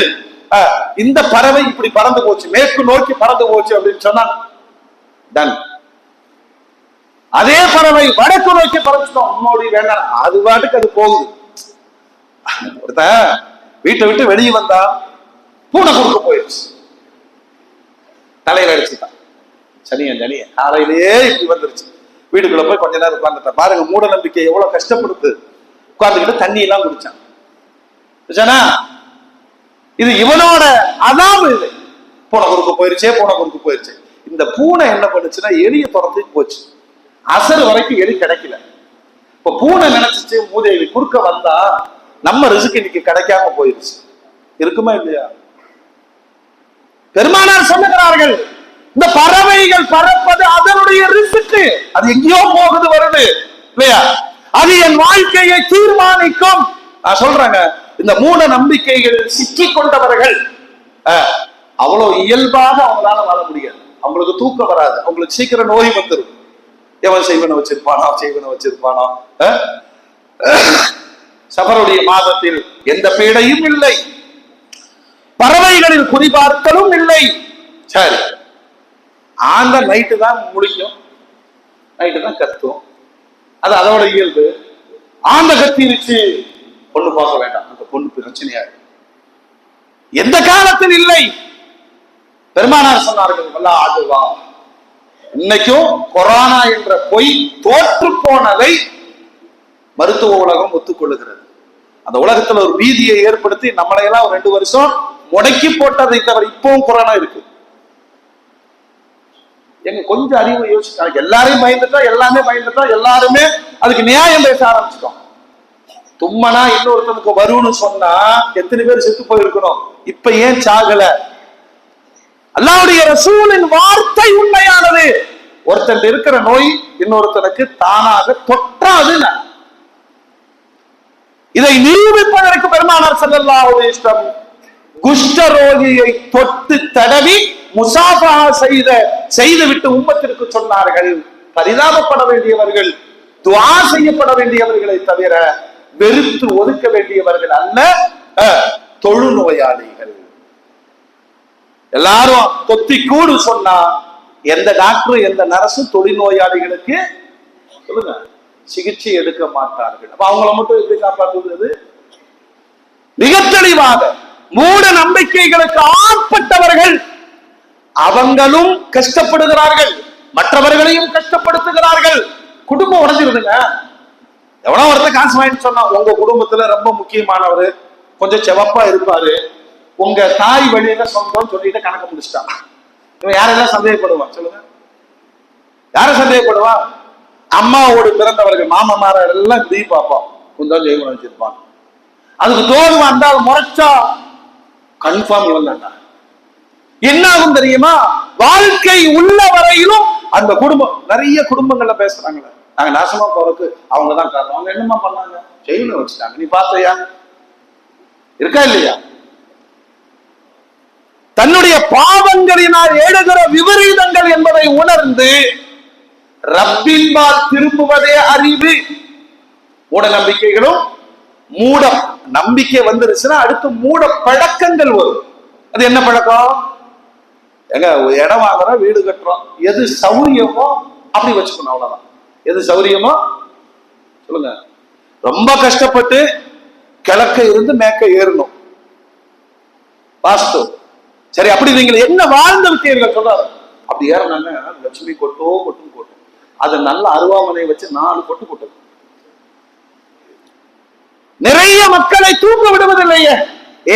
இந்த பறவை இப்படி பறந்து போச்சு, மேற்கு நோக்கி பறந்து போச்சு அப்படின்னு சொன்னா டன். அதே பறவை வடக்கு நோக்கி பறந்துட்டோம், முன்னோடி வேண்டாம், அது பாட்டுக்கு அது போகுது. ஒருத்தன் வீட்டை விட்டு வெளியே வந்தா பூனை குறுக்க போயிடுச்சு, தலையில அடிச்சுட்டான். சனிய காலையிலேயே இப்படி வந்துருச்சு. வீட்டுக்குள்ள போய் கொஞ்ச நேரம் உட்கார்ந்துட்டான். பாருங்க மூட நம்பிக்கை எவ்வளவு கஷ்டப்படுத்து. உட்கார்ந்துக்கிட்டு தண்ணி எல்லாம் குடிச்சான். இது இவனோட அதாவு. இது பூனை குறுக்கு போயிருச்சு. இந்த பூனை என்ன பண்ணுச்சுன்னா எலியை துரத்துக்கு போச்சு. அசர் வரைக்கும் எலி கிடைக்கல. இப்ப பூனை நினைச்சிச்சு மூதேவி குறுக்க வந்தா நம்ம ரிஸ்க் இன்னைக்கு கிடைக்காம போயிருச்சு. இருக்குமா இல்லையா? பெருமானார் சொல்லுகிறார்கள், இந்த பறவைகள் பறப்பது அதனுடைய ரிஸ்க். அது எங்கேயோ போகுது வருது இல்லையா? அது என் வாழ்க்கையை தீர்மானிக்கும். நான் சொல்றேங்க, இந்த மூட நம்பிக்கைகள் சிக்கி கொண்டவர்கள் அவ்வளவு இயல்பாக அவங்களால வாழ முடியாது. அவங்களுக்கு தூக்கம் வராது, அவங்களுக்கு சீக்கிரம் நோய் வந்துடும். எவன் செய்வனை வச்சிருப்பானோ. சபருடைய மாதத்தில் எந்த பீடையும் இல்லை, பறவைகளில் குறிபார்த்தலும் இல்லை. சரி, ஆந்த நைட்டு தான் முடிக்கும், நைட்டு தான் கத்தும். அது அதோட இயல்பு. ஆந்த கத்திருச்சு, பொண்ணு பார்க்க வேண்டாம், அந்த பொண்ணு பிரச்சனையா எந்த காலத்தில் இல்லை. பெருமானார் சொன்னார்கள், வல்லா ஆதுவா, இன்னைக்கும் கொரோனா என்ற பொய் தோற்று போனதை மருத்துவ உலகம் ஒத்துக்கொள்ளுகிறது. அந்த உலகத்துல ஒரு பீதியை ஏற்படுத்தி நம்மளையெல்லாம் 2 வருஷம் முடக்கி போட்டதை தவிர இப்பவும் கொரோனா இருக்கு. எங்க கொஞ்சம் அறிவை யோசிச்சாங்க, எல்லாரையும் பயந்துட்டோம், எல்லாருமே அதுக்கு நியாயம் பேச ஆரம்பிச்சிட்டோம். தும்மனா இன்னொருத்தனுக்கு வரும்னு சொன்னா எத்தனை பேர் செத்து போயிருக்கணும், இப்ப ஏன் சாகல? அல்லாஹ்வுடைய ரசூலின் வார்த்தை உண்மையானது. ஒருத்தன் இருக்கிற நோய் இன்னொருத்தனுக்கு தானாக தொற்றாது. இதை நிரூபிப்பதற்கு பெருமானார் ஸல்லல்லாஹு அலைஹி வஸல்லம் குஷ்டரோகியை தொட்டு தடவி முசாஃபா செய்துவிட்டு உம்மத்திற்கு சொன்னார்கள், பரிதாபப்பட வேண்டியவர்கள் துஆ செய்யப்பட வேண்டியவர்களை தவிர வெறுத்து ஒதுக்க வேண்டியவர்கள் அல்ல தொழுநோயாளிகள். எல்லாரும் தொத்தி கூடு சொன்னா எந்த டாக்டரும் எந்த நர்ஸும் தொழில்நோயாளிகளுக்கு சொல்லுங்க சிகிச்சை எடுக்க மாட்டார்கள். அப்ப அவங்கள மட்டும் எப்படி காப்பாற்றுவது? மிக தெளிவாக மூட நம்பிக்கைகளுக்கு ஆட்பட்டவர்கள் அவங்களும் கஷ்டப்படுகிறார்கள், மற்றவர்களையும் கஷ்டப்படுத்துகிறார்கள். குடும்பம் உடஞ்சிருதுங்க. எவ்வளவு ஒருத்தர் காசு வாங்கிட்டு சொன்னா உங்க குடும்பத்துல ரொம்ப முக்கியமானவர் கொஞ்சம் செவப்பா இருப்பாரு, உங்க தாய் வழியில சொந்தம் சொல்லிட்டு கணக்கு முடிச்சிட்டாங்க. இவன் யாரெல்லாம் சந்தேகப்படுவான் சொல்லுங்க? யார சந்தேகப்படுவா? அம்மாவோடு பிறந்தவர்கள் மாமமார எல்லாம் இப்படி பார்ப்போம், கொஞ்சம் ஜெய்வன் வச்சிருப்பான். அதுக்கு தோல்வி வந்தால் முறைச்சா கன்ஃபார்ம் இவன் தான்டா. என்ன ஆகும் தெரியுமா? வாழ்க்கை உள்ள வரையிலும் அந்த குடும்பம், நிறைய குடும்பங்கள்ல பேசுறாங்களே நாங்க நாசமா போறதுக்கு அவங்கதான் காரணம். அவங்க என்னமா பண்ணாங்க? ஜெயில வச்சுட்டாங்க. நீ பார்த்தையா? இருக்கா இல்லையா? தன்னுடைய பாவங்களினால் எழுகிற விபரீதங்கள் என்பதை உணர்ந்து ரப்பின்பால் திரும்புவதே அறிவு. மூட நம்பிக்கைகளும் மூட நம்பிக்கை வந்துருச்சுன்னா அடுத்து மூட பழக்கங்கள் வரும். அது என்ன பழக்கம்? எங்க இடம் வாங்குறோம், வீடு கட்டுறோம், எது சௌரியமோ அப்படி வச்சுக்கணும், அவ்வளவுதான். எது சௌரியமோ சொல்லுங்க. ரொம்ப கஷ்டப்பட்டு கிழக்க இருந்து மேற்க ஏறணும், வாஸ்து சரி. அப்படி நீங்கள் என்ன வாழ்ந்து விட்டீர்கள் சொல்றாரு. அப்படி ஏறினாங்க லட்சுமி கொட்டும். அது நல்ல அருவாமனை வச்சு 4 கொட்டு கொட்டது. நிறைய மக்களை தூக்க விடுவதில்லையே.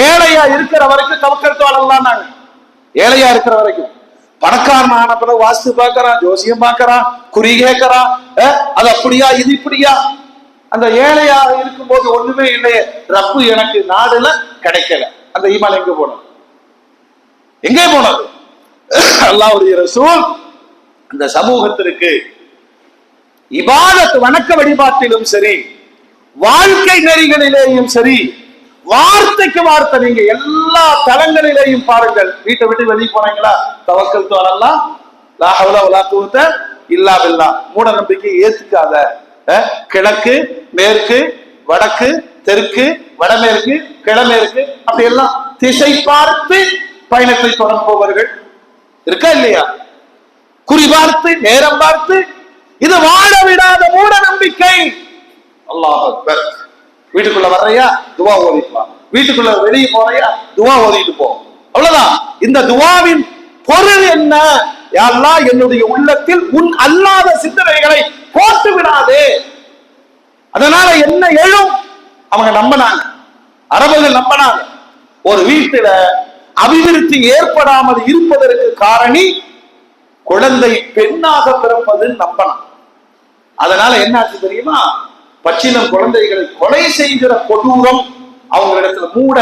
ஏழையா இருக்கிற வரைக்கும் தவக்கல் தோழலாம். நாங்க ஏழையா இருக்கிற வரைக்கும் பணக்காரன் ஆன பிறகு வாஸ்து பார்க்கறான், ஜோசியம் பார்க்கறான், குறி கேட்கறான். அது அப்படியா இது இப்படியா? அந்த ஏழையாக இருக்கும் போது ஒண்ணுமே இல்லையே, ரப்பு எனக்கு நாடுல கிடைக்கல. அந்த ஈமான் எங்க போனது? அல்லாஹ்வுடைய ரசூல் இந்த சமூகத்திற்கு இபாதத் வணக்க வழிபாட்டிலும் சரி, வாழ்க்கை நெறிகளிலேயும் சரி, வார்த்தைக்கு வார்த்தை நீங்க எல்லா தளங்களிலேயும் பாருங்கள். வீட்டை விட்டு வெளியே போனீங்களா, தவக்கல் தோழலாம், லா ஹவ்ல வலா குவத்த இல்லா பில்லாஹ். மூட நம்பிக்கை ஏத்துக்காத. கிழக்கு மேற்கு வடக்கு தெற்கு வடமேற்கு கிழமேற்கு அப்படி எல்லாம் திசை பார்த்து பயணத்தை தொடங்குபவர்கள் இருக்கா இல்லையா? குறிபார்த்து நேரம் பார்த்து இது வாழ விடாத மூட நம்பிக்கை. அல்லாஹ் அக்பர். வீட்டுக்குள்ள வர்றையா துவா ஓதிட்டு வா, வீட்டுக்குள்ள வெளியே போறையா துவா ஓதிட்டு போ, அவ்வளவுதான். இந்த துவாவின் பொருள் என்ன? யா அல்லாஹ், என்னுடைய உள்ளத்தில் உன் அல்லாத சிந்தனைகளை போட்டு விடாதே. அதனால என்ன எழும்? அவங்க நம்பினாங்க, அரபுகள் நம்பினாங்க. ஒரு வீட்டுல அபிவிருத்தி ஏற்படாமல் இருப்பதற்கு காரணி குழந்தை பெண்ணாக பிறப்பதுன்னு நம்பலாம். அதனால என்ன ஆச்சு தெரியுமா? பச்சிலம் குழந்தைகளை கொலை செய்கிற கொடூரம் அவங்களிடத்துல மூட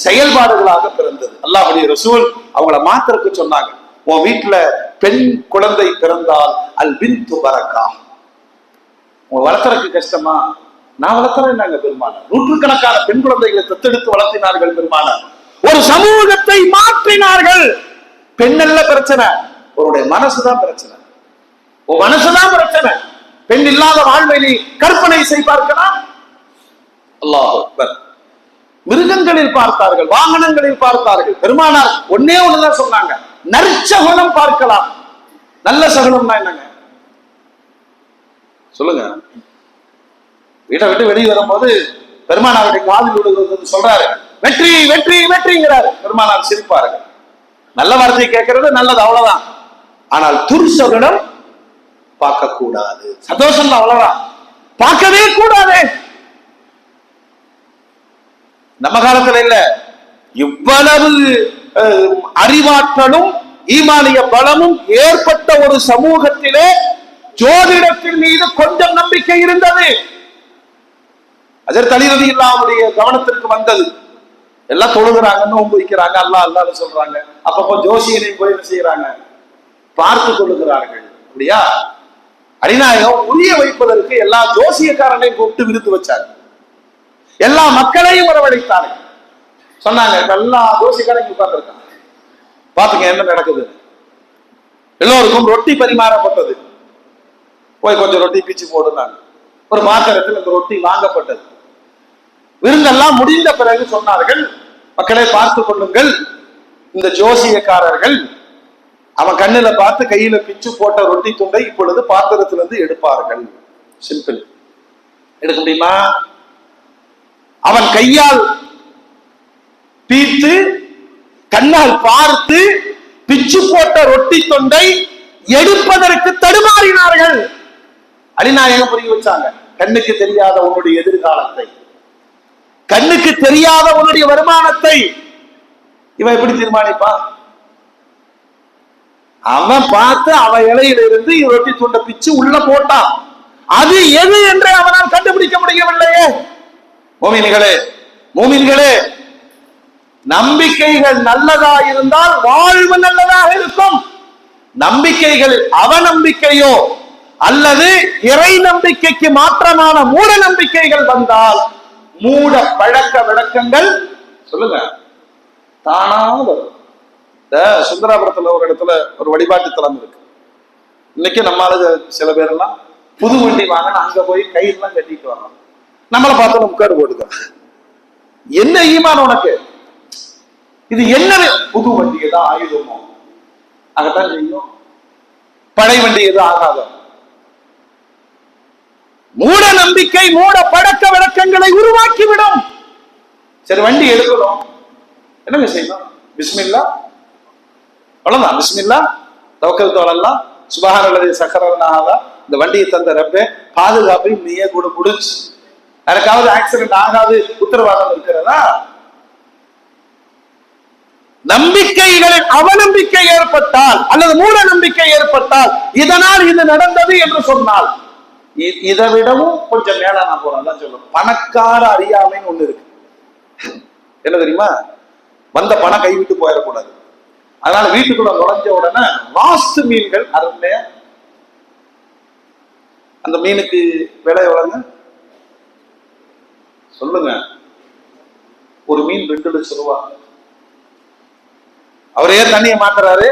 செயல்பாடுகளாக பிறந்தது. அல்லாஹ்வுடைய ரசூல் அவங்கள மாத்திரக்கு சொன்னாங்க, உன் வீட்டுல பெண் குழந்தை பிறந்தால் அல் பின்து பரக்கா. உங்க வளர்க்கறதுக்கு கஷ்டமா? நான் வளர்த்துறேன்னாங்க பெருமானார். நூற்றுக்கணக்கான பெண் குழந்தைகளை தத்தெடுத்து வளர்த்தினார்கள் பெருமானார். ஒரு சமூகத்தை மாற்றினார்கள். பெண்ணல்ல பிரச்சனை, உன்னுடைய மனசுதான் பிரச்சனை. உன் மனசுதான் பிரச்சனை. பெண் இல்லாத வாழ்வை நீ கற்பனை செய் பார்க்கலாம். அல்லாஹ் அக்பர். மிருகங்களில் பார்த்தார்கள், வாகனங்களில் பார்த்தார்கள். பெருமானார் ஒன்னே ஒண்ணுதான் சொன்னாங்க, நற்சகுனம் பார்க்கலாம். நல்ல சகுனம்னா என்னங்க சொல்லுங்க. வீட்டை விட்டு வெளியே வரும்போது பெருமானாருடைய காதில் விடுவது சொல்றாரு, வெற்றி வெற்றி வெற்றிங்கிறாரு. பெருமானார் சிரிப்பார்கள். நல்ல வார்த்தை கேட்கறது நல்லது, அவ்வளவுதான். ஆனால் துர்சகுனம் பார்க்க கூடாது. சந்தோஷம் அவ்வளவுதான், பார்க்கவே கூடாது. நம்ம காலத்துல இல்ல, இவ்வளவு அறிவாற்றலும் ஈமானிய பலமும் ஏற்பட்ட ஒரு சமூகத்திலே ஜோதிடத்தின் மீது கொஞ்சம் நம்பிக்கை இருந்தது. ஹஜ்ரத் அலி ரலியல்லாஹுடைய கவனத்திற்கு வந்தது. எல்லாம் தொழுகிறாங்க, நோன்பு வைக்கிறாங்க, அல்லாஹ் அல்லாஹ்னு சொல்றாங்க. அப்பப்போ ஜோசியனை போய் என்ன செய்யறாங்க, பார்த்து கொள்ளுகிறார்கள். அப்படியா? அடிநாயகம் புரிய வைப்பதற்கு எல்லா ஜோசியக்காரனையும் கூப்பிட்டு விருத்து வச்சாங்க. எல்லா மக்களையும் வரவழைத்தார்கள். சொன்னாங்க, எல்லா ஜோசியக்காரங்க உட்கார்ந்து இருக்காங்க, பாத்துங்க என்ன நடக்குது. எல்லோருக்கும் ரொட்டி பரிமாறப்பட்டது. போய் கொஞ்சம் ரொட்டி பிச்சு போடுனாங்க. ஒரு பாத்திரத்தில் இந்த ரொட்டி வாங்கப்பட்டது. விருந்தெல்லாம் முடிந்த பிறகு சொன்னார்கள், மக்களை பார்த்து கொள்ளுங்கள், இந்த ஜோசியக்காரர்கள் அவன் கண்ணுல பார்த்து கையில பிச்சு போட்ட ரொட்டி துண்டை இப்பொழுது பாத்திரத்திலிருந்து எடுப்பார்கள். சிம்பிள். எடுக்க முடியுமா? அவன் கையால் பீத்து கண்ணால் பார்த்து பிச்சு போட்ட ரொட்டி தொண்டை எடுப்பதற்கு தடுமாறினார்கள். அலிநாயகம் புரிய வச்சாங்க, கண்ணுக்கு தெரியாத உன்னுடைய எதிர்காலத்தை, கண்ணுக்கு தெரியாத உன்னுடைய வருமானத்தை இவன் எப்படி தீர்மானிப்பா? அவன் பார்த்து அவன் இலையில இருந்து ரொட்டி துண்டை பிச்சு உள்ள போட்டான். அது எது என்று அவனால் கண்டுபிடிக்க முடியவில்லையே. மூமின்களே, மூமின்களே, நம்பிக்கைகள் நல்லதா இருந்தால் வாழ்வு நல்லதாக இருக்கும். நம்பிக்கைகள் அவநம்பிக்கையோ அல்லது இறை நம்பிக்கைக்கு மாற்றமான மூட நம்பிக்கைகள் வந்தால் மூட பழக்க வழக்கங்கள் சொல்லுங்க தானா வரும். இந்த சுந்தராபுரத்துல ஒரு இடத்துல ஒரு வழிபாட்டு தலம் இருக்கு. இன்னைக்கு நம்மளால சில பேர் எல்லாம் புது வண்டி வாங்க அங்க போய் கையெல்லாம் கட்டிட்டு வரோம். நம்மளை பார்த்தோம் முக்காடு போட்டுக்க. என்ன ஈமான் உனக்கு? இது என்ன? புது வண்டி ஏதோ ஆயுதமோ அங்கத்தான் செய்யும், படை வண்டி ஏதோ ஆகாதோ. மூட நம்பிக்கை மூட பழக்க வழக்கங்களை உருவாக்கிவிடும். சரி, வண்டி எடுக்கணும், என்னங்க செய்யணும்? பிஸ்மில்லா, அவ்வளவுதான். பிஸ்மில்லா தவக்கல் அல்லாஹ் சுப்ஹானல்லாஹி சக்கரனாஹா. இந்த வண்டியை தந்த ரப்பே பாதுகாப்பை நீயே கூட முடிச்சு, யாருக்காவது ஆக்சிடென்ட் ஆகாது உத்தரவாதம் இருக்கிறதா? நம்பிக்கைகளில் அவநம்பிக்கை ஏற்பட்டால் அல்லது மூட நம்பிக்கை ஏற்பட்டால் இதனால் இது நடந்தது என்று சொன்னால் இதை விடவும் கொஞ்சம் மேல நான் போறேன் சொல்லணும். பணக்கார அறியாமைன்னு ஒண்ணு இருக்கு. என்ன தெரியுமா? வந்த பணம் கைவிட்டு போயிடக்கூடாது. அதனால வீட்டுக்குள்ள நுழைஞ்ச உடனே வாஸ்து மீன்கள் அருமையா. அந்த மீனுக்கு விலை எவ்வளவுங்க சொல்லுங்க? ஒரு மீன் 2 லட்சம் ரூபாய். அவரே தண்ணியை மாத்துறாரு,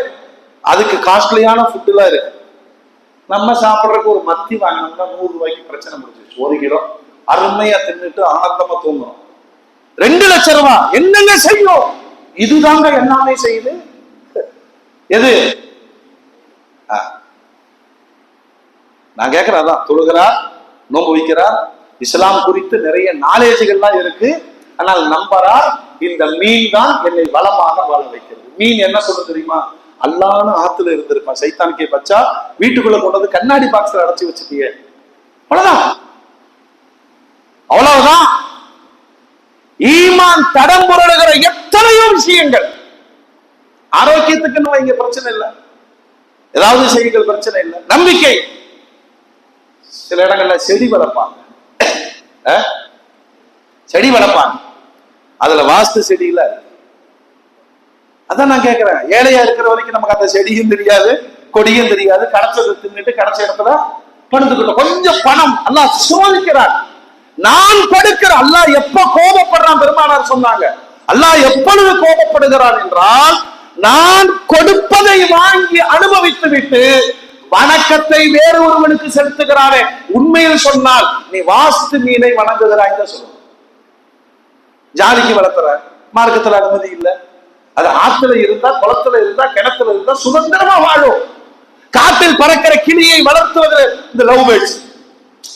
அதுக்கு காஸ்ட்லியான ஃபுட் எல்லாம் இருக்கு. நம்ம சாப்பிட்றதுக்கு ஒரு மத்தி வாங்கினோம்னா 100 ரூபாய்க்கு பிரச்சனை முடிஞ்சிருச்சு. 1 கிலோ அருமையா தின்னுட்டு ஆனந்தமா தூங்குறோம். 2 லட்சம் ரூபாய் என்னங்க செய்யும்? இதுதாங்க எல்லாமே செய்யுது. எது? நான் கேட்கிறேன். அதான் தொழுகிறார், நோன்பு வைக்கிறார், இஸ்லாம் குறித்து நிறைய நாலேஜுகள்லாம் இருக்கு. ஆனால் நம்புறார், இந்த மீன் தான் என்னை வளமாக வாழ வைக்கிறது. மீன் என்ன சொல்ல தெரியுமா? அல்லான்னு ஆத்துல இருந்திருப்பான், சைத்தானுக்கே பச்சா வீட்டுக்குள்ள கொண்டு வந்து கண்ணாடி பாக்ஸ்ல அடைச்சி வச்சுட்டீங்க, அவ்வளவுதான். அவ்வளவுதான். ஈமான் தடம் புரளுகிற எத்தனையோ விஷயங்கள். ஆரோக்கியத்துக்குன்னு வைங்க பிரச்சனை இல்லை, ஏதாவது செய்யுங்கள் பிரச்சனை இல்லை. நம்பிக்கை, சில இடங்கள்ல செடி வளர்ப்பாங்க, செடி வளர்ப்பாங்க, அதுல வாஸ்து செடி இல்ல. அதான் நான் கேட்கிறேன், ஏழையா இருக்கிற வரைக்கும் நமக்கு அந்த செடியும் தெரியாது, கொடியும் தெரியாது, கிடைச்சது தின்னுட்டு கிடைச்ச இடத்துல படுத்துக்கிட்டோம். கொஞ்சம் பணம் அல்லாஹ் சோதிக்கிறார். நான் கொடுக்கிற அல்லாஹ் எப்ப கோபப்படுறான் பெருமானார் சொன்னாங்க. அல்லாஹ் எப்பொழுது கோபப்படுகிறான் என்றால், நான் கொடுப்பதை வாங்கி அனுபவித்து விட்டு வணக்கத்தை வேறு ஒருவனுக்கு செலுத்துகிறாரே. உண்மையில் சொன்னால் நீ வாஸ்து மீனை வணங்குகிறாய் தான் சொல்லுங்க. ஜாதிக்கு வளர்த்துற, மார்க்கத்துல அனுமதி இல்லை. அது ஆத்துல இருந்தா, குளத்துல இருந்தா, கிணத்துல இருந்தா சுதந்திரமா வாழும். காட்டில் பறக்கிற கிளியை வளர்த்துவது இந்த லவ் பேர்ட்ஸ்,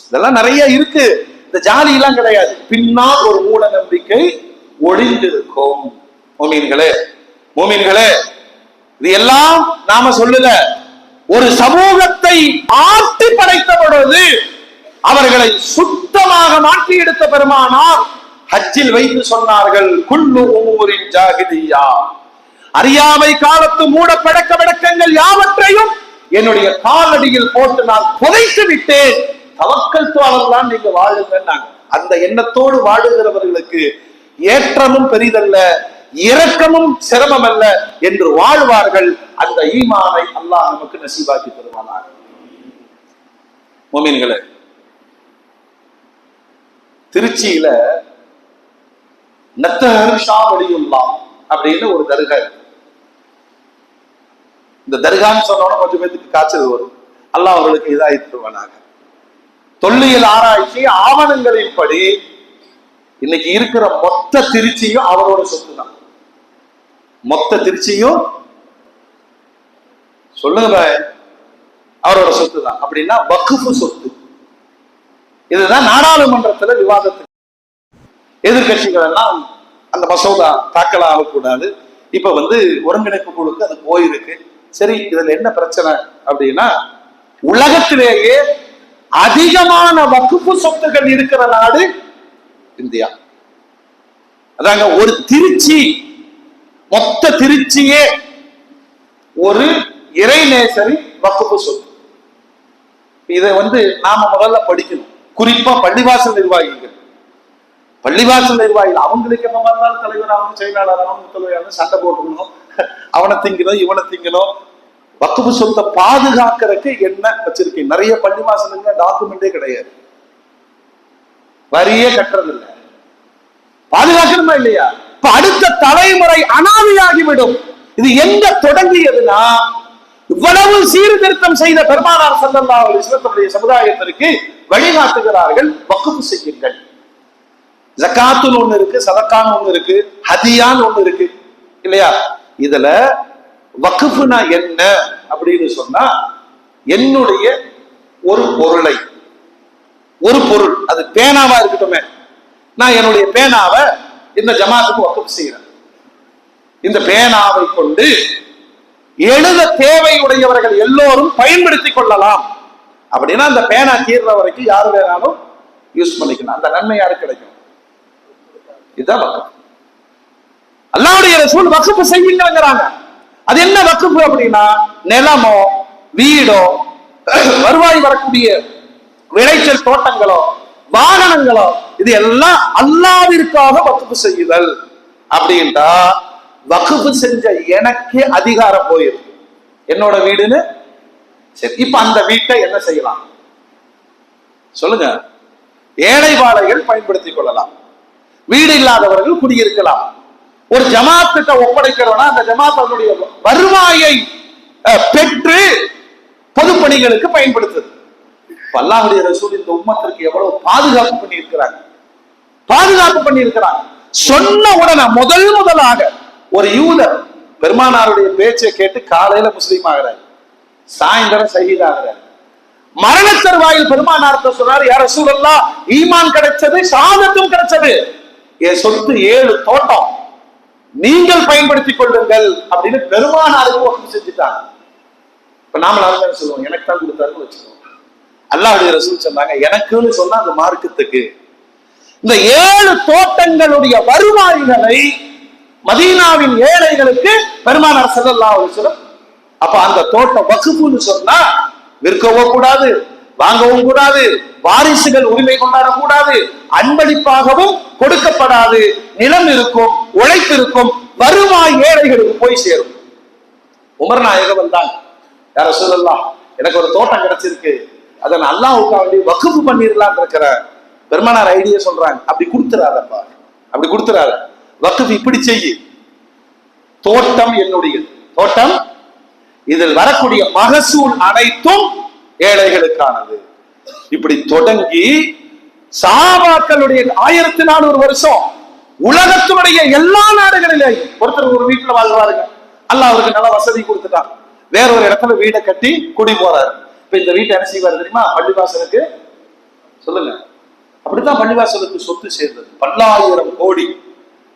இதெல்லாம் நிறைய இருக்கு. இந்த ஜாலி எல்லாம் கிடையாது. பின்னால் ஒரு மூட நம்பிக்கை ஒளிந்திருக்கும். மோமீன்களே, மோமீன்களே, இது எல்லாம் நாம சொல்லல. ஒரு சமூகத்தை ஆட்டி படைத்த பொழுது அவர்களை சுத்தமாக மாற்றி எடுத்த பெருமானார் ஹஜ்ஜில் வைத்து சொன்னார்கள், குல்லு உமூரின் ஜாஹிலிய்யா, அறியாமை காலத்து மூட பழக்க வழக்கங்கள் யாவற்றையும் என்னுடைய காலடியில் போட்டு நான் புதைத்து விட்டேன், தவக்கல் தோழர்தான் நீங்க வாழுங்க. அந்த எண்ணத்தோடு வாழுகிறவர்களுக்கு ஏற்றமும் பெரிதல்ல, இரக்கமும் சிரமம் அல்ல என்று வாழ்வார்கள். அந்த ஈமானை அல்லாஹ் நமக்கு நசீபாக்கி தருவானார். மோமீன்களே, திருச்சியில நத்தஹர் ஷா வலியுல்லாஹ் அப்படின்னு ஒரு தர்கா. இந்த தர்கான்னு சொன்னோட கொஞ்சம் பேருக்கு காய்ச்சல் வரும். அல்லாஹ் அவர்களுக்கு இதாயித் தருவானாக. தொல்லியல் ஆராய்ச்சி ஆவணங்களின்படி இன்னைக்கு இருக்கிற மொத்த திருச்சியும் அவரோட சொத்து தான். மொத்த திருச்சியும் சொல்லுங்க அவரோட சொத்து தான். அப்படின்னா வக்ஃபு சொத்து. இதுதான் நாடாளுமன்றத்துல விவாதத்துக்கு எதிர்கட்சிகள் எல்லாம் அந்த மசோதா தாக்கல் ஆகக்கூடாது. இப்ப ஒருங்கிணைப்பு குழுக்கு அது போயிருக்கு. சரி, இதுல என்ன பிரச்சனை அப்படின்னா, உலகத்திலேயே அதிகமான வக்ஃபு சொத்துகள் இருக்கிற நாடு இந்தியா. அதாங்க, ஒரு திருச்சி, மொத்த திருச்சியே ஒரு இறைநேசரி வக்ஃபு சொத்து. இதை நாம முதல்ல படிக்கணும். குறிப்பா பள்ளிவாசல் நிர்வாகிகள், பள்ளிவாசல் நிர்வாகிகள் அவங்களுக்கு என்ன இருந்தாலும் தலைவராகவும் செயலாளராகவும் தலைவராகவும் சண்டை போட்டுக்கணும், அவனை திங்கணும் இவனை திங்கணும். வக்ஃபு சொத்தை பாதுகாக்கிறதுக்கு என்ன வச்சிருக்கீங்க? நிறைய பள்ளிவாசலுங்க டாக்குமெண்டே கிடையாது, வரியே கட்டுறது இல்லை. பாதுகாக்கணுமா இல்லையா? இப்ப அடுத்த தலைமுறை அனாதையாகிவிடும். இது எங்க தொடங்கியதுன்னா, இவ்வளவு சீர்திருத்தம் செய்த பெருமானார் ஸல்லல்லாஹு அலைஹி வஸல்லம் சமுதாயத்திற்கு வழிகாட்டுகிறார்கள், வக்ஃபு செய்யுங்கள். ஜகாத்துன்னு ஒண்ணு இருக்கு, சதக்கான்னு ஒண்ணு இருக்கு, ஹதியான்னு ஒண்ணு இருக்கு இல்லையா? இதுல வக்ஃபுனா என்ன அப்படின்னு சொன்னா, என்னுடைய ஒரு பொருளை, ஒரு பொருள், அது பேனாவா இருக்கட்டுமே, நான் என்னுடைய பேனாவை இந்த ஜமாத்துக்கு வக்ஃப் செய்யறேன். இந்த பேனாவை கொண்டு எழுத தேவையுடையவர்கள் எல்லோரும் பயன்படுத்திக் கொள்ளலாம். அப்படின்னா அந்த பேனா தீர்ற வரைக்கும் யாரு வேணாலும் யூஸ் பண்ணிக்கலாம். அந்த நன்மை யாருக்கு கிடைக்கும்? இதுதான் வக்ஃப். அல்லாஹ்வுடைய ரசூல் வக்ஃப் செய்யுங்கங்கறாங்க. அது என்ன வக்ஃப் அப்படின்னா, நிலமோ வீடோ வருவாய் வரக்கூடிய விளைச்சல் தோட்டங்களோ வாகனங்களோ இது எல்லாம் அல்லாஹ்விற்காக வக்ஃப் செய்யுதல். அப்படின்டா வக்ஃப் செஞ்ச எனக்கே அதிகாரம் போயிருக்கு, என்னோட வீடுன்னு. சரி, இப்ப அந்த வீட்டை என்ன செய்யலாம் சொல்லுங்க? ஏழை வாழைகள் பயன்படுத்திக் கொள்ளலாம், வீடு இல்லாதவர்கள் குடியிருக்கலாம். ஒரு ஜமாத்திட்ட ஒப்படைக்கிறோம்னா அந்த ஜமாத் அதனுடைய வருவாயை பெற்று பொதுப்பணிகளுக்கு பயன்படுத்துது. அல்லாஹ்வுடைய ரசூல் இந்த உம்மத்திற்கு எவ்வளவு பாதுகாப்பு பண்ணி இருக்கிறாங்க, பாதுகாப்பு பண்ணி இருக்கிறாங்க. சொன்ன உடனே முதலாக ஒரு யூதர் பெருமானாருடைய பேச்சை கேட்டு காலையில முஸ்லீம் ஆகிறார், சாயந்தரம் ஷஹீத் ஆகிறார். மரண தருவாயில் பெருமானார்ட்ட சொன்னார், யா ரசூலல்லாஹ், ஈமான் கிடைச்சது, ஷஹாதத்தும் கிடைச்சது, என் சொத்து 7 தோட்டம், நீங்கள் பயன்படுத்திக் கொள்ளுங்கள் அப்படின்னு பெருமானாருக்கு வக்ஃப் செஞ்சுட்டாங்க. இப்ப நாம சொல்லுவோம், எனக்கு தான் கொடுத்தாருன்னு வச்சுக்கோங்க. அல்லாஹ்வுடைய ரசூல் சொன்னாங்க, எனக்குன்னு சொன்னா அந்த மார்க்கத்துக்கு இந்த 7 தோட்டங்களுடைய வருவாய்களை மதீனாவின் ஏழைகளுக்கு பெருமானார் ஸல்லல்லாஹு அலைஹி வஸல்லம். அப்ப அந்த தோட்டம் வக்ஃப்னு சொன்னா விற்கவும் கூடாது, வாங்கவும் கூடாது, வாரிசுகள் உரிமை கொண்டாடக்கூடாது, அன்பளிப்பாகவும் கொடுக்கப்படாது. நிலம் இருக்கும், உழைப்பு இருக்கும், வருவாய் ஏழைகளுக்கு போய் சேரும். உமர் நாயகம் வந்தாங்க, யா ரசூலல்லாஹ் எனக்கு ஒரு தோட்டம் கிடைச்சிருக்கு, அதை நான் அல்லாஹ்வுக்கு வேண்டி வக்ஃப் பண்ணிடலான்னு இருக்கிற. பெருமானார் ஐடியா சொல்றாங்க, அப்படி கொடுத்துறாதப்பா, அப்படி கொடுத்துறாத, வக்ஃப் இப்படி செய்யு. தோட்டம் என்னுடையது, தோட்டம் இதில் வரக்கூடிய மகசூல் அனைத்தும் ஏழைகளுக்கானது. இப்படி தொடங்கி சஹாபாக்களுடைய 1400 வருஷம் உலகத்தினுடைய எல்லா நாடுகளிலேயும் ஒருத்தர் ஒரு வீட்டுல வாழ்வாருங்க, அல்லாஹ் அவருக்கு நல்ல வசதி கொடுத்துட்டான், வேற ஒரு இடத்துல வீடை கட்டி குடி போறாரு. இப்ப இந்த வீட்டை என்ன செய்வாரு தெரியுமா? பள்ளிவாசலுக்கு சொல்லுங்க, அப்படித்தான் பள்ளிவாசலுக்கு சொத்து சேர்ந்தது, பல்லாயிரம் கோடி.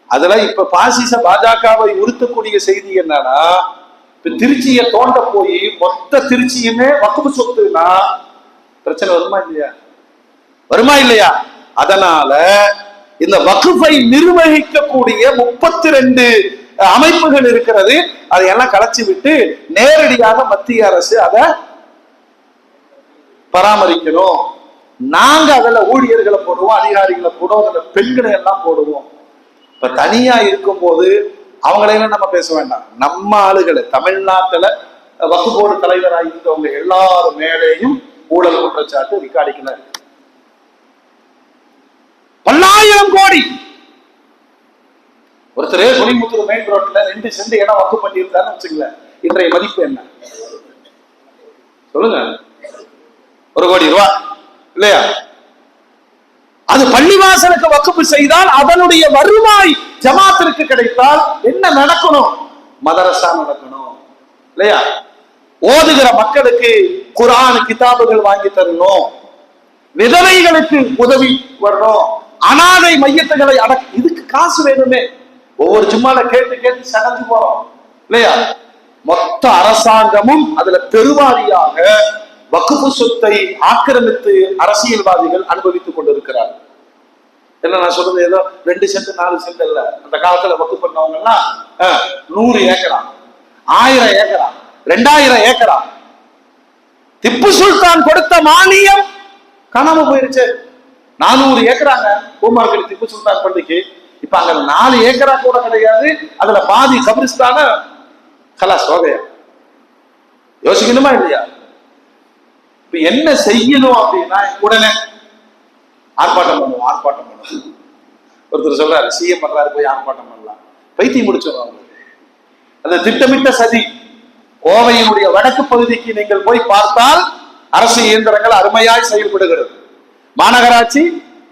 அதுல இப்ப பாசிச பாஜகவை உறுத்தக்கூடிய செய்தி என்னன்னா, இப்ப திருச்சியை தோண்ட போய் மொத்த திருச்சியுமே வக்ஃப் சொத்துனா பிரச்சனை வருமா இல்லையா? வருமா இல்லையா? அதனால இந்த வக்ஃபை நிர்வகிக்கக்கூடிய 32 அமைப்புகள் இருக்கிறது. அதையெல்லாம் கலைச்சு விட்டு நேரடியாக மத்திய அரசு அதை பராமரிக்கணும். நாங்க அதுல ஊழியர்களை போடுவோம், அதிகாரிகளை போடுவோம், அதுல பெண்களை எல்லாம் போடுவோம். இப்ப தனியா இருக்கும் போது அவங்களையெல்லாம் நம்ம பேச வேண்டாம். நம்ம ஆளுகளை தமிழ்நாட்டுல வக்ஃப் போர்டு தலைவராக இருந்தவங்க எல்லாரும் மேலேயும் ஊழல் குற்றச்சாட்டு ரிகார்டிங்ல இருக்கு. பல்லாயிரம் கோடி. ஒருத்தர் குடிமுத்தூர் மெயின் ரோட்ல 2 சென்ட் இடம் வக்ஃப் பண்ணியிருந்தாருன்னு வச்சுங்களேன், இன்றைய மதிப்பு என்ன சொல்லுங்க? 1 கோடி ரூபாய் இல்லையா? அது பள்ளிவாசலுக்கு வக்ஃப் செய்தால் அதனுடைய வருவாய் ஜமாத்திற்கு கிடைத்தால் என்ன நடக்கணும்? மதரசா நடக்கணும் இல்லையா? ஓதுகிற மக்களுக்கு குர்ஆன் கிதாபுகள் வாங்கி தரணும், விதவைகளுக்கு உதவி வரணும், அனாதை மையத்துகளை இதுக்கு காசு வேணுமே. ஒவ்வொரு ஜும்மால கேட்டு கேட்டு சடந்து போறோம் இல்லையா? மொத்த அரசாங்கமும் அதுல பெருவாரியாக வக்ஃப் சொத்தை ஆக்கிரமித்து அரசியல்வாதிகள் அனுபவித்துக் கொண்டிருக்கிறார்கள். என்ன நான் சொல்றது, ஏதோ 2 சென்ட் 4 சென்ட் இல்ல. அந்த காலத்துல வக்ஃப் பண்ணவங்க எல்லாம் 100 ஏக்கரா, 1000 ஏக்கரா, 2000 ஏக்கரா. திப்பு சுல்தான் கொடுத்த மானியம் காணாம போயிருச்சு. 400 ஏக்கராங்க பூமார்கெட் திப்பு சுல்தான் பள்ளிக்கு. இப்ப அங்க 4 ஏக்கரா கூட கிடையாது. அதுல பாதி கபிரிஸ்தான கலாஸ் வகையா. யோசிக்கணுமா இல்லையா? இப்ப என்ன செய்யணும் அப்படின்னா உடனே ஆர்ப்பாட்டம் பண்ணுவோம், ஆர்ப்பாட்டம் பண்ணுவோம். ஒருத்தர் சொல்றாரு, சிஎம் பண்றாரு, போய் ஆர்ப்பாட்டம் பண்ணலாம். பைத்தியம் முடிச்சிடும். அது திட்டமிட்ட சதி. கோவையினுடைய வடக்கு பகுதிக்கு நீங்கள் போய் பார்த்தால் அரசு இயந்திரங்கள் அருமையாய் செயல்படுகிறது, மாநகராட்சி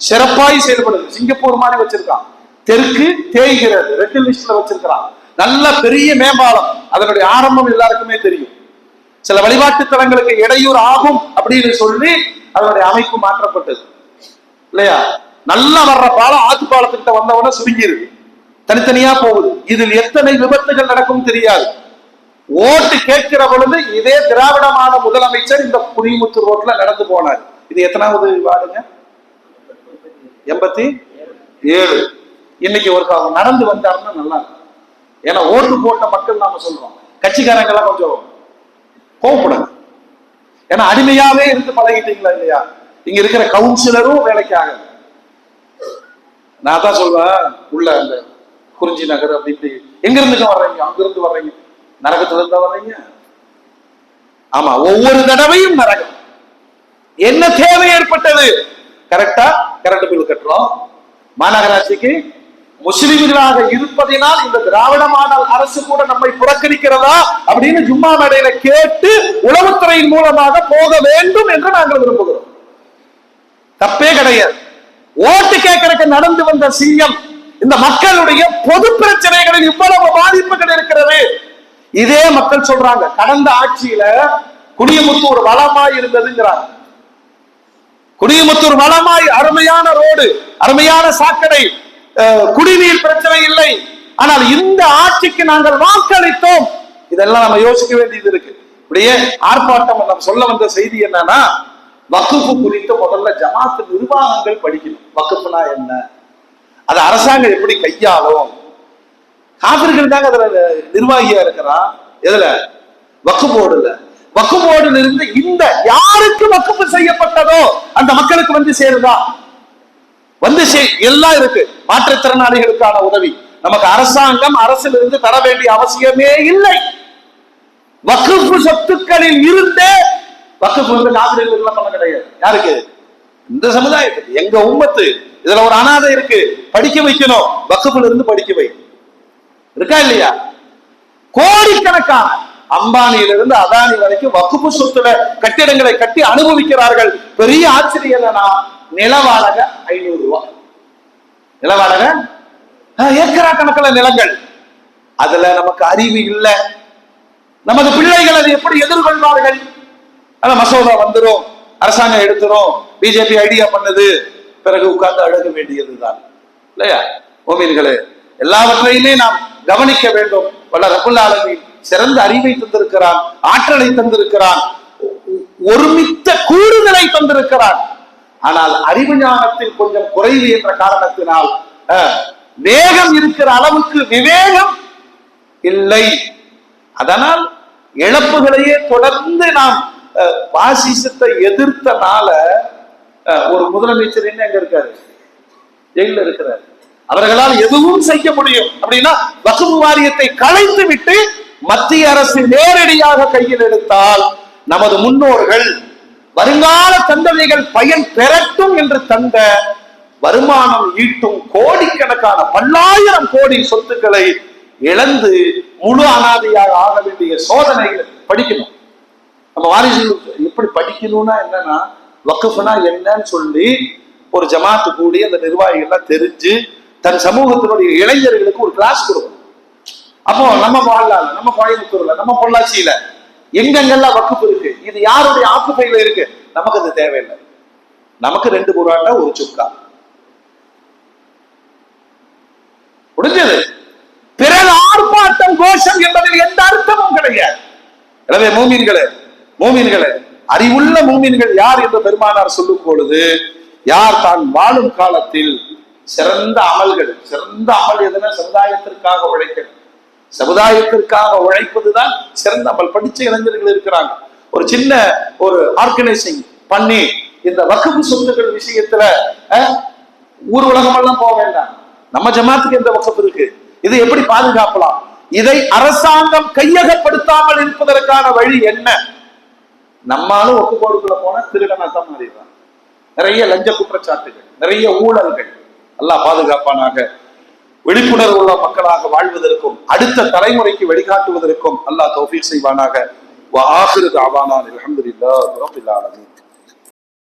சிறப்பாய் செயல்படுது. சிங்கப்பூர் மாதிரி வச்சிருக்கான். தெற்கு தேய்கிறது, ரெட் லிஸ்ட்ல வச்சிருக்கிறான். நல்ல பெரிய மேம்பாலம். அதனுடைய ஆரம்பம் எல்லாருக்குமே தெரியும். சில வழிபாட்டு தலங்களுக்கு இடையூறு ஆகும் அப்படின்னு சொல்லி அதனுடைய அமைப்பு மாற்றப்பட்டது இல்லையா? நல்லா வர்ற பாலம் ஆத்து பாலத்துக்கிட்ட வந்தவன சுருங்கிருக்கு, தனித்தனியா போகுது. இதில் எத்தனை விபத்துகள் நடக்கும் தெரியாது. ஓட்டு கேட்கிற பொழுது இதே திராவிடமான முதலமைச்சர் இந்த குடிமுத்தூர் ரோட்ல நடந்து போனார். இது எத்தனாவது வார்டுங்க? 87. இன்னைக்கு ஒரு நடந்து வந்தாருன்னா நல்லா இருக்கும். ஏன்னா ஓட்டு போட்ட மக்கள் நாம சொல்றோம், கட்சிக்காரங்க எல்லாம் கொஞ்சம் கோவப்படாது. ஏன்னா அடிமையாவே இருந்து பழகிட்டீங்களா இல்லையா? இங்க இருக்கிற கவுன்சிலரும் வேலைக்காக. நான் தான் சொல்வேன், உள்ள அந்த குறிஞ்சி நகர் அப்படி இப்படி எங்க இருந்து வர்றீங்க? அங்கிருந்து வர்றீங்க, நரகத்துல இருந்தா வர்றீங்க. ஆமா, ஒவ்வொரு தடவையும் நரகம். என்ன தேவை ஏற்பட்டது? கரெக்டா கரண்ட் பில் கட்டுறோம். மாநகராட்சிக்கு முஸ்லிம்களாக இருப்பதினால் இந்த திராவிட மாடல் அரசு கூட நம்மை புறக்கணிக்கிறதா அப்படின்னு ஜும்மா மேடையில கேட்டு உளவுத்துறையின் மூலமாக போக வேண்டும் என்று நாங்கள் விரும்புகிறோம். தப்பே கிடையாது. ஓட்டு கேட்கறதுக்கு நடந்து வந்த சிஎம் இந்த மக்களுடைய பொது பிரச்சனைகளில் இவ்வளவு பாதிப்புகள் இருக்கிறது. இதே மக்கள் சொல்றாங்க, கடந்த ஆட்சியில குடிமுத்தூர் வளமாய் இருந்ததுங்கிறாங்க. குடிமுத்தூர் வளமாய், அருமையான ரோடு, அருமையான சாக்கடை, குடிநீர் பிரச்சனை இல்லை. ஆனால் இந்த ஆட்சிக்கு நாங்கள் வாக்களித்தோம். இதெல்லாம் நம்ம யோசிக்க வேண்டியது இருக்கு. இப்படியே ஆர்ப்பாட்டம் நம்ம சொல்ல வந்த செய்தி என்னன்னா, வக்ஃப் குறித்து முதல்ல ஜமாத் நிர்வாகங்கள் படிக்கணும். வக்ஃப்னா என்ன, அது அரசாங்கம் எப்படி கையாளும், காபிர்கள் தாங்க அதுல நிர்வாகியா இருக்கிறான். எதுல? வக்ஃப் போர்டுல. வக்ஃப் போர்டுல இருந்து இந்த யாருக்கு வக்ஃப் செய்யப்பட்டதோ அந்த மக்களுக்கு வந்து சேருதா? வந்து எல்லாம் இருக்கு. மாற்றுத்திறனாளிகளுக்கான உதவி நமக்கு அரசாங்கம் அரசில் இருந்து தர வேண்டிய அவசியமே இல்லை. வக்ஃப் சொத்துக்களில் இருந்தே வக்ஃப் வந்து காபிர்கள் பண்ண கிடையாது. யாருக்கு? இந்த சமுதாயத்துக்கு, எங்க உம்மத்து. இதுல ஒரு அனாதை இருக்கு, படிக்க வைக்கணும், வக்ஃப்ல இருந்து படிக்க வை. இருக்கா இல்லையா? கோடிக்கணக்கான அம்பானியிலிருந்து அதானி வரைக்கும் வக்ஃப் சொத்துல கட்டிடங்களை கட்டி அனுபவிக்கிறார்கள். பெரிய ஆச்சரியம் என்னன்னா, நில வாடகை 500 ரூபாய். நில வாடகை ஏக்கரா கணக்கில் நிலங்கள். அதுல நமக்கு அறிவு இல்லை. நமது பிள்ளைகள் அதை எப்படி எதிர்கொள்வார்கள்? மசோதா வந்துரும், அரசாங்கம் எடுத்துரும், பிஜேபி ஐடியா பண்ணுது, பிறகு உட்கார்ந்து அழக வேண்டியதுதான் இல்லையா? மோமீன்களே, எல்லாவற்றையுமே நாம் கவனிக்க வேண்டும். வல்ல ரப்புல் ஆலமீன் சிறந்த அறிவை தந்திருக்கிறான், ஆற்றலை தந்திருக்கிறான், ஒருமித்த கூடுதலை தந்திருக்கிறான். ஆனால் அறிவு ஞானத்தில் கொஞ்சம் குறைவு என்ற காரணத்தினால் வேகம் இருக்கிற அளவுக்கு விவேகம் இல்லை. அதனால் இழப்புகளையே தொடர்ந்து நாம் பாசிசத்தை எதிர்த்தனால ஒரு முதலமைச்சர் என்ன எங்க இருக்காரு? ஜெயில இருக்கிறார். அவர்களால் எதுவும் செய்ய முடியும் அப்படின்னா வக்ஃப் வாரியத்தை கலைத்து விட்டு மத்திய அரசு நேரடியாக கையில் எடுத்தால் நமது முன்னோர்கள் வருங்கால சந்ததிகள் பயன் பெறட்டும் என்று தந்த வருமானம் ஈட்டும் கோடிக்கணக்கான பல்லாயிரம் கோடி சொத்துக்களை இழந்து முழு அனாதையாக ஆக வேண்டிய சோதனைகள் படிக்கணும். நம்ம வாரிசுகள் எப்படி படிக்கணும்னா என்னன்னா, வக்ஃப்னா என்னன்னு சொல்லி ஒரு ஜமாத்து கூடி அந்த நிர்வாகிகள்லாம் தெரிஞ்சு தன் சமூகத்தினுடைய இளைஞர்களுக்கு ஒரு கிளாஸ் கொடுக்கணும். அப்போ நம்ம வாழ்நாள், நம்ம கோயம்புத்தூர்ல, நம்ம பொள்ளாச்சியில எங்கெங்கெல்லாம் வக்ஃப் இருக்கு, இது யாருடைய ஆக்குப்பையில இருக்கு, நமக்கு அது தேவையில்லை. நமக்கு 2 புராட்டா ஒரு சுக்கா முடிஞ்சது. பிறகு ஆர்ப்பாட்டம் கோஷம் என்பதில் எந்த அர்த்தமும் கிடையாது. எனவே மூமின்களே, அறிவுள்ள மூமின்கள் யார் என்று பெருமானார் சொல்லும் பொழுது, யார் தான் வாழும் காலத்தில் சிறந்த அமல் எதுனா சமுதாயத்திற்காக உழைக்கணும். சமுதாயத்திற்காக உழைப்பதுதான் சிறந்த அமல். படிச்ச இளைஞர்கள் இருக்கிறாங்க, ஒரு சின்ன ஒரு ஆர்கனைசிங் பண்ணி இந்த வக்ஃப் சொத்துக்கள் விஷயத்துல ஊர் உலகம் எல்லாம் போக வேண்டாம். நம்ம ஜமாத்துக்கு எந்த வக்ஃப் இருக்கு, இதை எப்படி பாதுகாக்கலாம், இதை அரசாங்கம் கையகப்படுத்தாமல் இருப்பதற்கான வழி என்ன? நம்மளும் வக்ஃப் போர்டுக்குள்ள போனா திருடனா தான் மாறிடுறான். நிறைய லஞ்ச குற்றச்சாட்டுகள், நிறைய ஊழல்கள். அல்லாஹ் பாதுகாப்பானாக. விழிப்புணர்வு உள்ள மக்களாக வாழ்வதற்கும் அடுத்த தலைமுறைக்கு வழிகாட்டுவதற்கும் அல்லாஹ் தௌஃபீக் செய்வானாக. வ ஆகிரு தஅவானா அல்ஹம்துலில்லாஹி ரப்பில் ஆலமீன்.